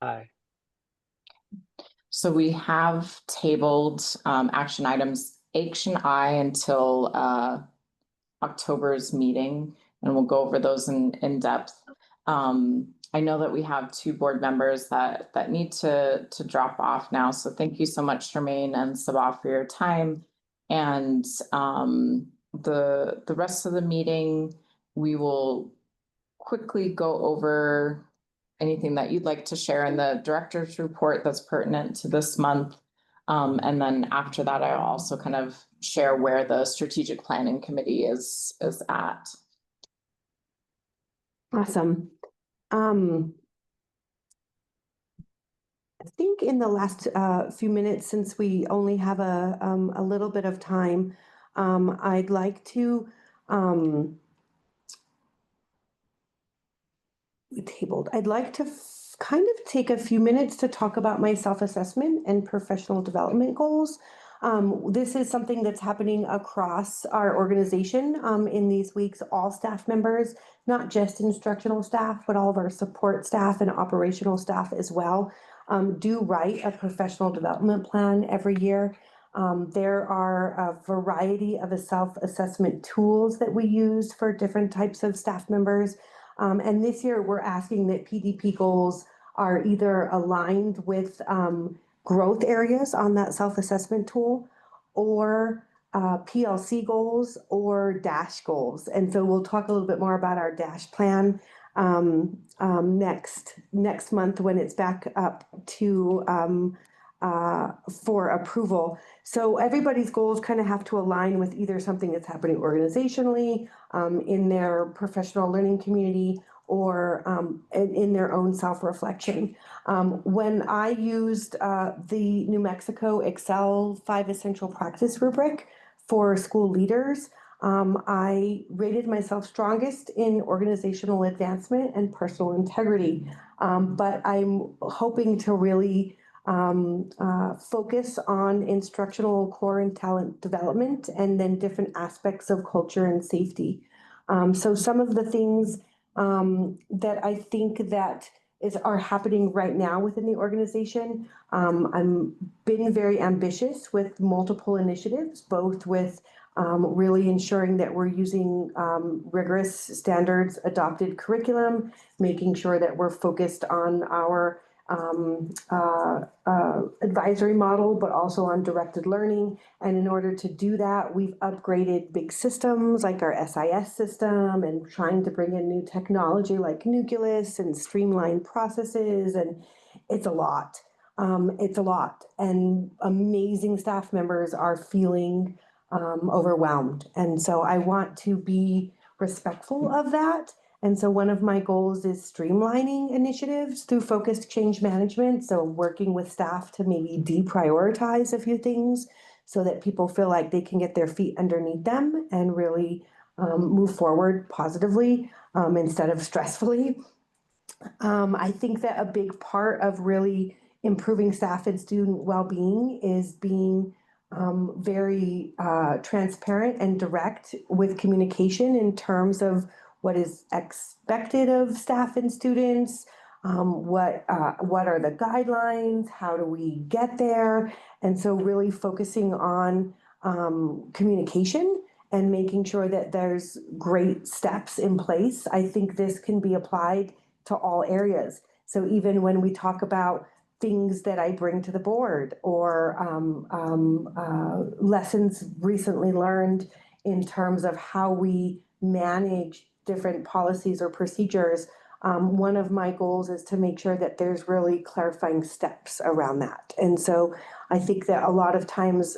Aye. So we have tabled action items H and I until October's meeting, and we'll go over those in depth. I know that we have 2 board members that need to drop off now. So thank you so much, Charmaine and Sabah, for your time. And the rest of the meeting, we will quickly go over anything that you'd like to share in the director's report that's pertinent to this month. And then after that, I'll also kind of share where the strategic planning committee is at. Awesome. I think in the last few minutes, since we only have a little bit of time, I'd like to kind of take a few minutes to talk about my self-assessment and professional development goals. This is something that's happening across our organization in these weeks. All staff members, not just instructional staff, but all of our support staff and operational staff as well, do write a professional development plan every year. There are a variety of self-assessment tools that we use for different types of staff members. And this year we're asking that PDP goals are either aligned with growth areas on that self-assessment tool, or PLC goals or DASH goals. And so we'll talk a little bit more about our DASH plan next month when it's back up to for approval. So everybody's goals kind of have to align with either something that's happening organizationally, in their professional learning community, or in their own self-reflection. When I used the New Mexico Excel 5 Essential Practice rubric for school leaders, I rated myself strongest in organizational advancement and personal integrity. But I'm hoping to really focus on instructional core and talent development and then different aspects of culture and safety. So some of the things that I think that are happening right now within the organization. I'm been very ambitious with multiple initiatives, both with really ensuring that we're using rigorous standards adopted curriculum, making sure that we're focused on our advisory model, but also on directed learning. And in order to do that, we've upgraded big systems like our SIS system and trying to bring in new technology like Nucleus and streamline processes. And it's a lot. It's a lot. And amazing staff members are feeling overwhelmed. And so I want to be respectful of that. And so one of my goals is streamlining initiatives through focused change management. So working with staff to maybe deprioritize a few things so that people feel like they can get their feet underneath them and really move forward positively instead of stressfully. I think that a big part of really improving staff and student well-being is being very transparent and direct with communication in terms of what is expected of staff and students, what are the guidelines, how do we get there? And so really focusing on communication and making sure that there's great steps in place. I think this can be applied to all areas. So even when we talk about things that I bring to the board or lessons recently learned in terms of how we manage different policies or procedures, one of my goals is to make sure that there's really clarifying steps around that. And so I think that a lot of times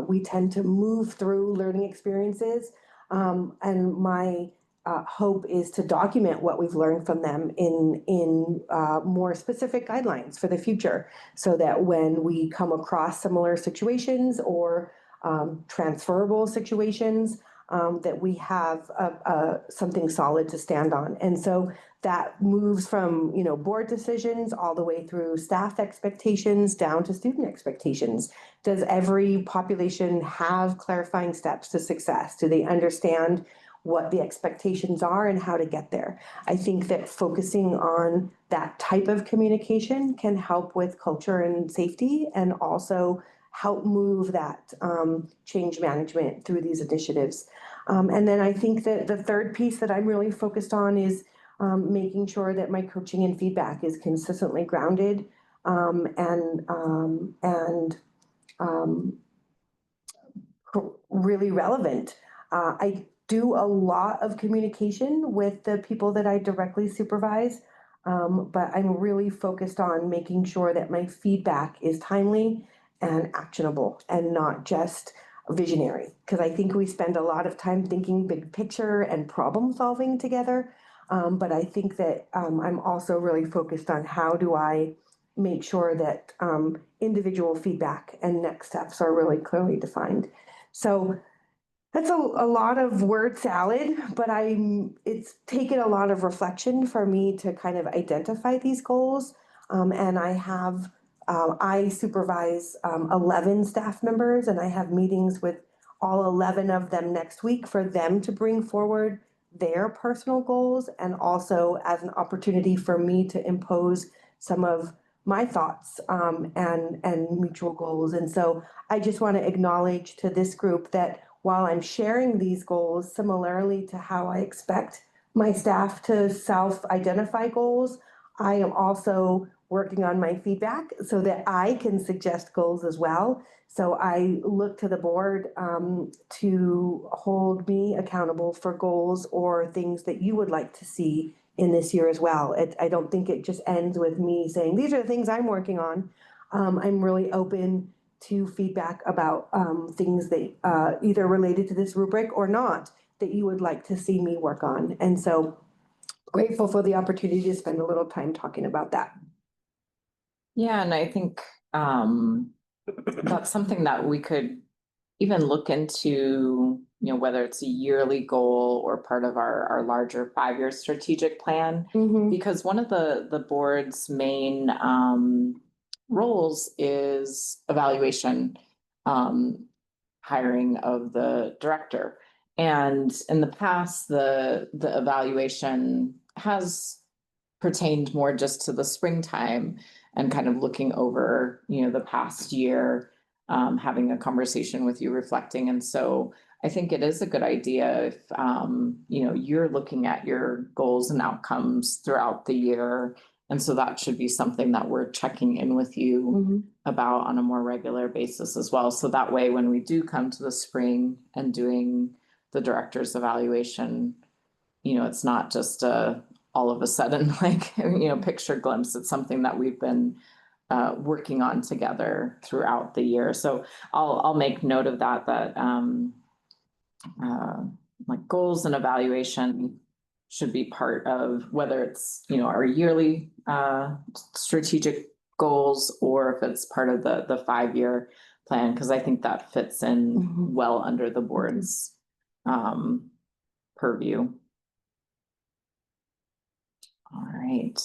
we tend to move through learning experiences, and my hope is to document what we've learned from them in more specific guidelines for the future, so that when we come across similar situations or transferable situations, that we have something solid to stand on. And so that moves from, board decisions all the way through staff expectations down to student expectations. Does every population have clarifying steps to success? Do they understand what the expectations are and how to get there? I think that focusing on that type of communication can help with culture and safety and also help move that change management through these initiatives. And then I think that the third piece that I'm really focused on is making sure that my coaching and feedback is consistently grounded and really relevant. I do a lot of communication with the people that I directly supervise, but I'm really focused on making sure that my feedback is timely and actionable and not just visionary, because I think we spend a lot of time thinking big picture and problem solving together. But I think that I'm also really focused on how do I make sure that individual feedback and next steps are really clearly defined. So that's a lot of word salad, but it's taken a lot of reflection for me to kind of identify these goals. And I supervise 11 staff members, and I have meetings with all 11 of them next week for them to bring forward their personal goals, and also as an opportunity for me to impose some of my thoughts and mutual goals. And so I just want to acknowledge to this group that while I'm sharing these goals similarly to how I expect my staff to self-identify goals, I am also working on my feedback so that I can suggest goals as well. So I look to the board to hold me accountable for goals or things that you would like to see in this year as well. I don't think it just ends with me saying, these are the things I'm working on. I'm really open to feedback about things that either related to this rubric or not that you would like to see me work on. And so grateful for the opportunity to spend a little time talking about that. Yeah, and I think that's something that we could even look into, whether it's a yearly goal or part of our larger 5-year strategic plan. Mhm. Because one of the board's main roles is evaluation, hiring of the director. And in the past, the evaluation has pertained more just to the springtime and kind of looking over, the past year, having a conversation with you, reflecting. And so I think it is a good idea if, you're looking at your goals and outcomes throughout the year. And so that should be something that we're checking in with you Mhm. about on a more regular basis as well. So that way, when we do come to the spring and doing the director's evaluation, it's not just all of a sudden, like, picture glimpse. It's something that we've been working on together throughout the year. So I'll make note of that, like goals and evaluation should be part of whether it's, our yearly strategic goals or if it's part of the 5-year plan, because I think that fits in Mhm. well under the board's purview. All right.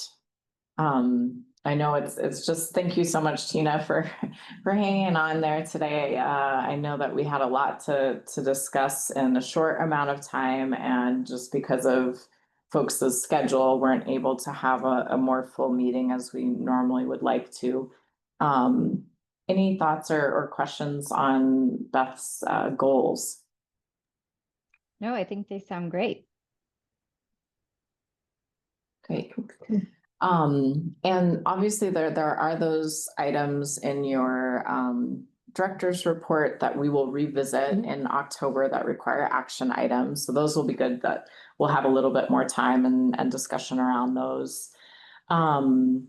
I know it's just, thank you so much, Tina, for hanging on there today. I know that we had a lot to discuss in a short amount of time, and just because of folks' schedule, weren't able to have a more full meeting as we normally would like to. Any thoughts or questions on Beth's goals? No, I think they sound great. Great. And obviously there are those items in your director's report that we will revisit in October that require action items. So those will be good, that we'll have a little bit more time and discussion around those. And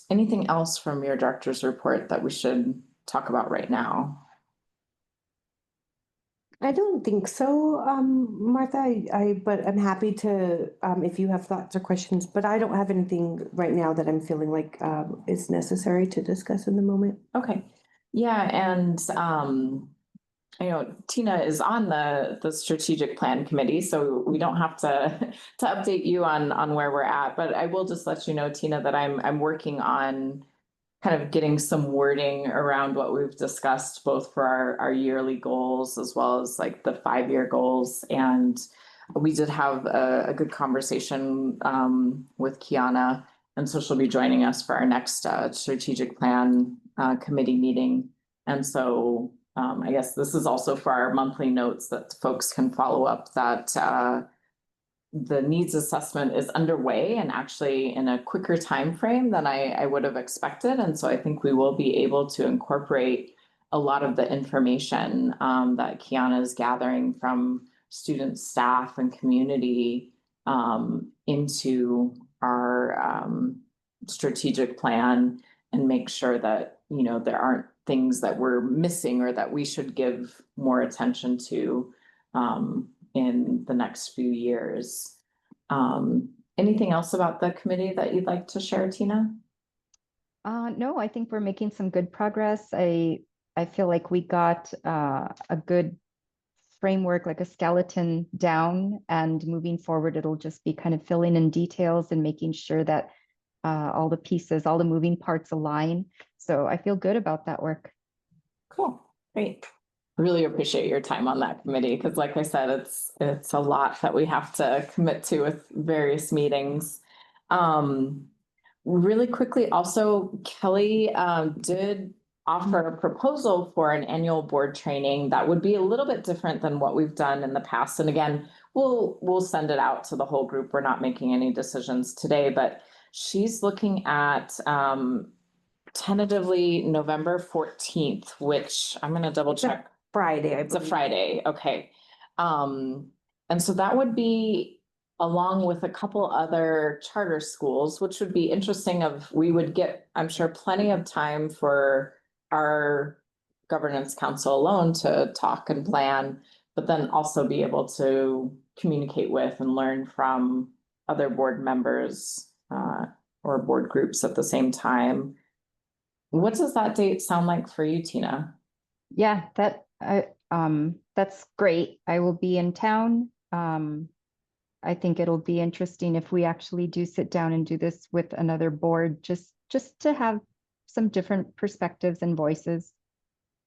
anything else from your director's report that we should talk about right now? I don't think so, Martha, but I'm happy to, if you have thoughts or questions, but I don't have anything right now that I'm feeling like, is necessary to discuss in the moment. Okay, yeah, and Tina is on the strategic plan committee, so we don't have to update you on where we're at, but I will just let you know, Tina, that I'm working on kind of getting some wording around what we've discussed, both for our yearly goals as well as like the 5-year goals. And we did have a good conversation with Kiana, and so she'll be joining us for our next strategic plan committee meeting. And so I guess this is also for our monthly notes that folks can follow up, that the needs assessment is underway and actually in a quicker time frame than I would have expected. And so I think we will be able to incorporate a lot of the information that Kiana is gathering from students, staff, and community into our strategic plan, and make sure that, there aren't things that we're missing or that we should give more attention to in the next few years. Anything else about the committee that you'd like to share, Tina? No, I think we're making some good progress. I feel like we got a good framework, like a skeleton down, and moving forward, it'll just be kind of filling in details and making sure that all the pieces, all the moving parts align. So I feel good about that work. Cool, great. Really appreciate your time on that committee, because like I said, it's a lot that we have to commit to with various meetings. Really quickly, also, Kelly did offer a proposal for an annual board training that would be a little bit different than what we've done in the past. And again, we'll send it out to the whole group. We're not making any decisions today, but she's looking at tentatively November 14th, which I'm gonna double check. Friday, It's a Friday, okay. And so that would be along with a couple other charter schools, which would be interesting. We would get, I'm sure, plenty of time for our governance council alone to talk and plan, but then also be able to communicate with and learn from other board members or board groups at the same time. What does that date sound like for you, Tina? Yeah, that's great. I will be in town. I think it'll be interesting if we actually do sit down and do this with another board, just to have some different perspectives and voices.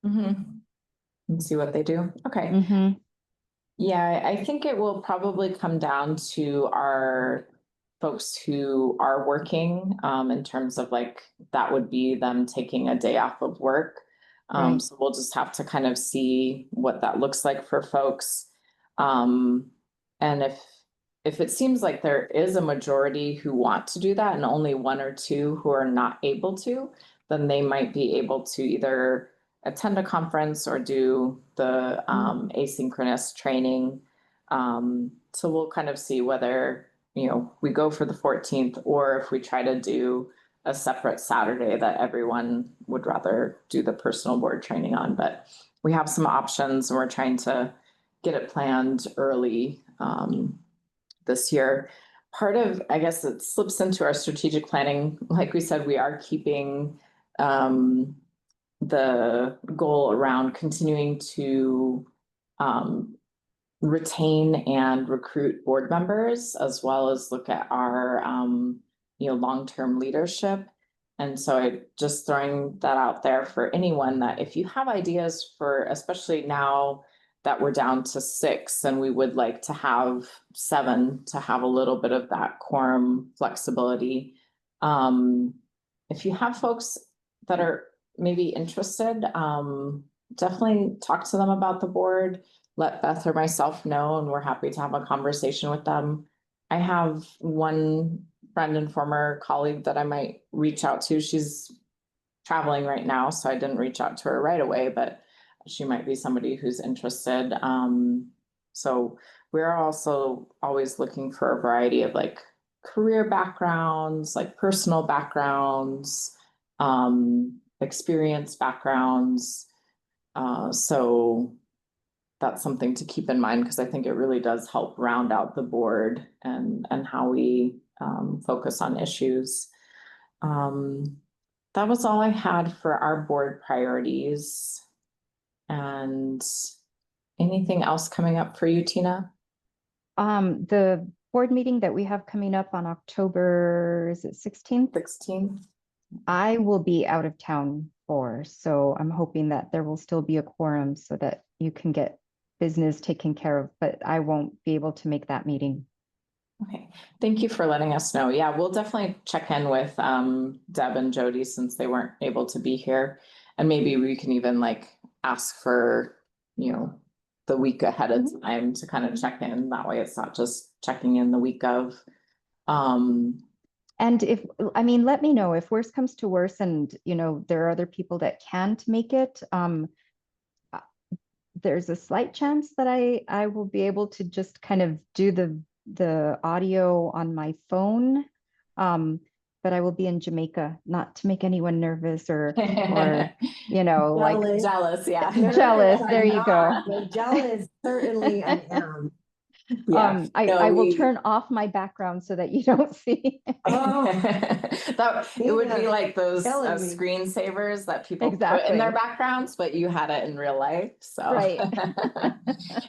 And see what they do. Okay. Mhm. Yeah, I think it will probably come down to our folks who are working, in terms of like, that would be them taking a day off of work. Right. So we'll just have to kind of see what that looks like for folks. And if it seems like there is a majority who want to do that and only one or two who are not able to, then they might be able to either attend a conference or do the asynchronous training. So we'll kind of see whether, we go for the 14th or if we try to do a separate Saturday that everyone would rather do the personal board training on. But we have some options and we're trying to get it planned early this year. Part of, I guess it slips into our strategic planning. Like we said, we are keeping the goal around continuing to retain and recruit board members, as well as look at our long-term leadership. And so I just throwing that out there for anyone that if you have ideas for, especially now that we're down to 6 and we would like to have 7 to have a little bit of that quorum flexibility. If you have folks that are maybe interested, definitely talk to them about the board. Let Beth or myself know, and we're happy to have a conversation with them. I have one friend and former colleague that I might reach out to. She's traveling right now, so I didn't reach out to her right away, but she might be somebody who's interested. So we're also always looking for a variety of like career backgrounds, like personal backgrounds, experience backgrounds. So that's something to keep in mind because I think it really does help round out the board and how we focus on issues. That was all I had for our board priorities. And anything else coming up for you, Tina? The board meeting that we have coming up on October, is it 16th? 16th. I will be out of town for, so I'm hoping that there will still be a quorum so that you can get business taken care of, but I won't be able to make that meeting. Okay, thank you for letting us know. Yeah, we'll definitely check in with Deb and Jody since they weren't able to be here. And maybe we can even like ask for, the week ahead of time to kind of check in. That way it's not just checking in the week of. And let me know if worse comes to worse and, there are other people that can't make it. There's a slight chance that I will be able to just kind of do the audio on my phone. But I will be in Jamaica, not to make anyone nervous or like jealous, yeah. jealous. There you go. Jealous, certainly I am. Yeah, I will turn off my background so that you don't see. It would be like those screensavers that people put in their backgrounds, but you had it in real life. So right.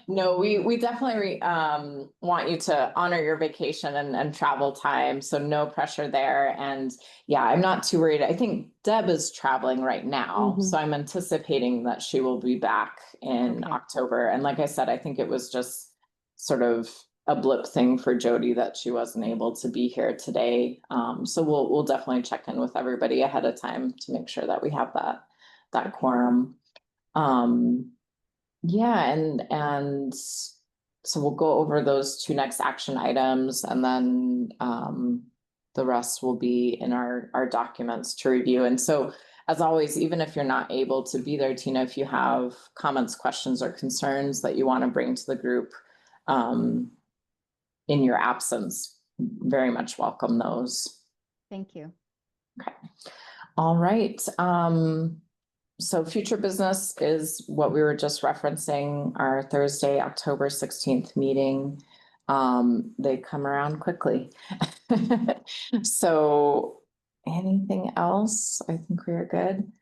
No, we definitely want you to honor your vacation and travel time. So no pressure there. And yeah, I'm not too worried. I think Deb is traveling right now. So I'm anticipating that she will be back in October. And like I said, I think it was just sort of a blip thing for Jody that she wasn't able to be here today. So we'll definitely check in with everybody ahead of time to make sure that we have that quorum. Yeah, and so we'll go over those 2 next action items and then the rest will be in our documents to review. And so as always, even if you're not able to be there, Tina, if you have comments, questions, or concerns that you want to bring to the group, in your absence, very much welcome those. Thank you. Okay. All right. So future business is what we were just referencing, our Thursday, October 16th meeting. They come around quickly. So anything else? I think we are good.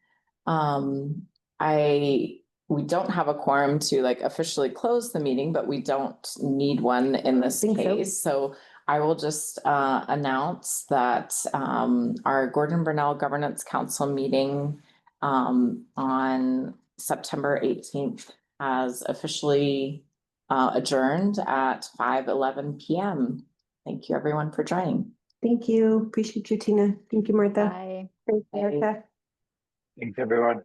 I we don't have a quorum to like officially close the meeting, but we don't need one in this Think so. case. So I will just announce that our Gordon Burnell Governance Council meeting on September 18th has officially adjourned at 5:11 PM. Thank you, everyone, for joining. Thank you. Appreciate you, Tina. Thank you, Martha. Bye. Thanks, Erica. Thanks, everyone.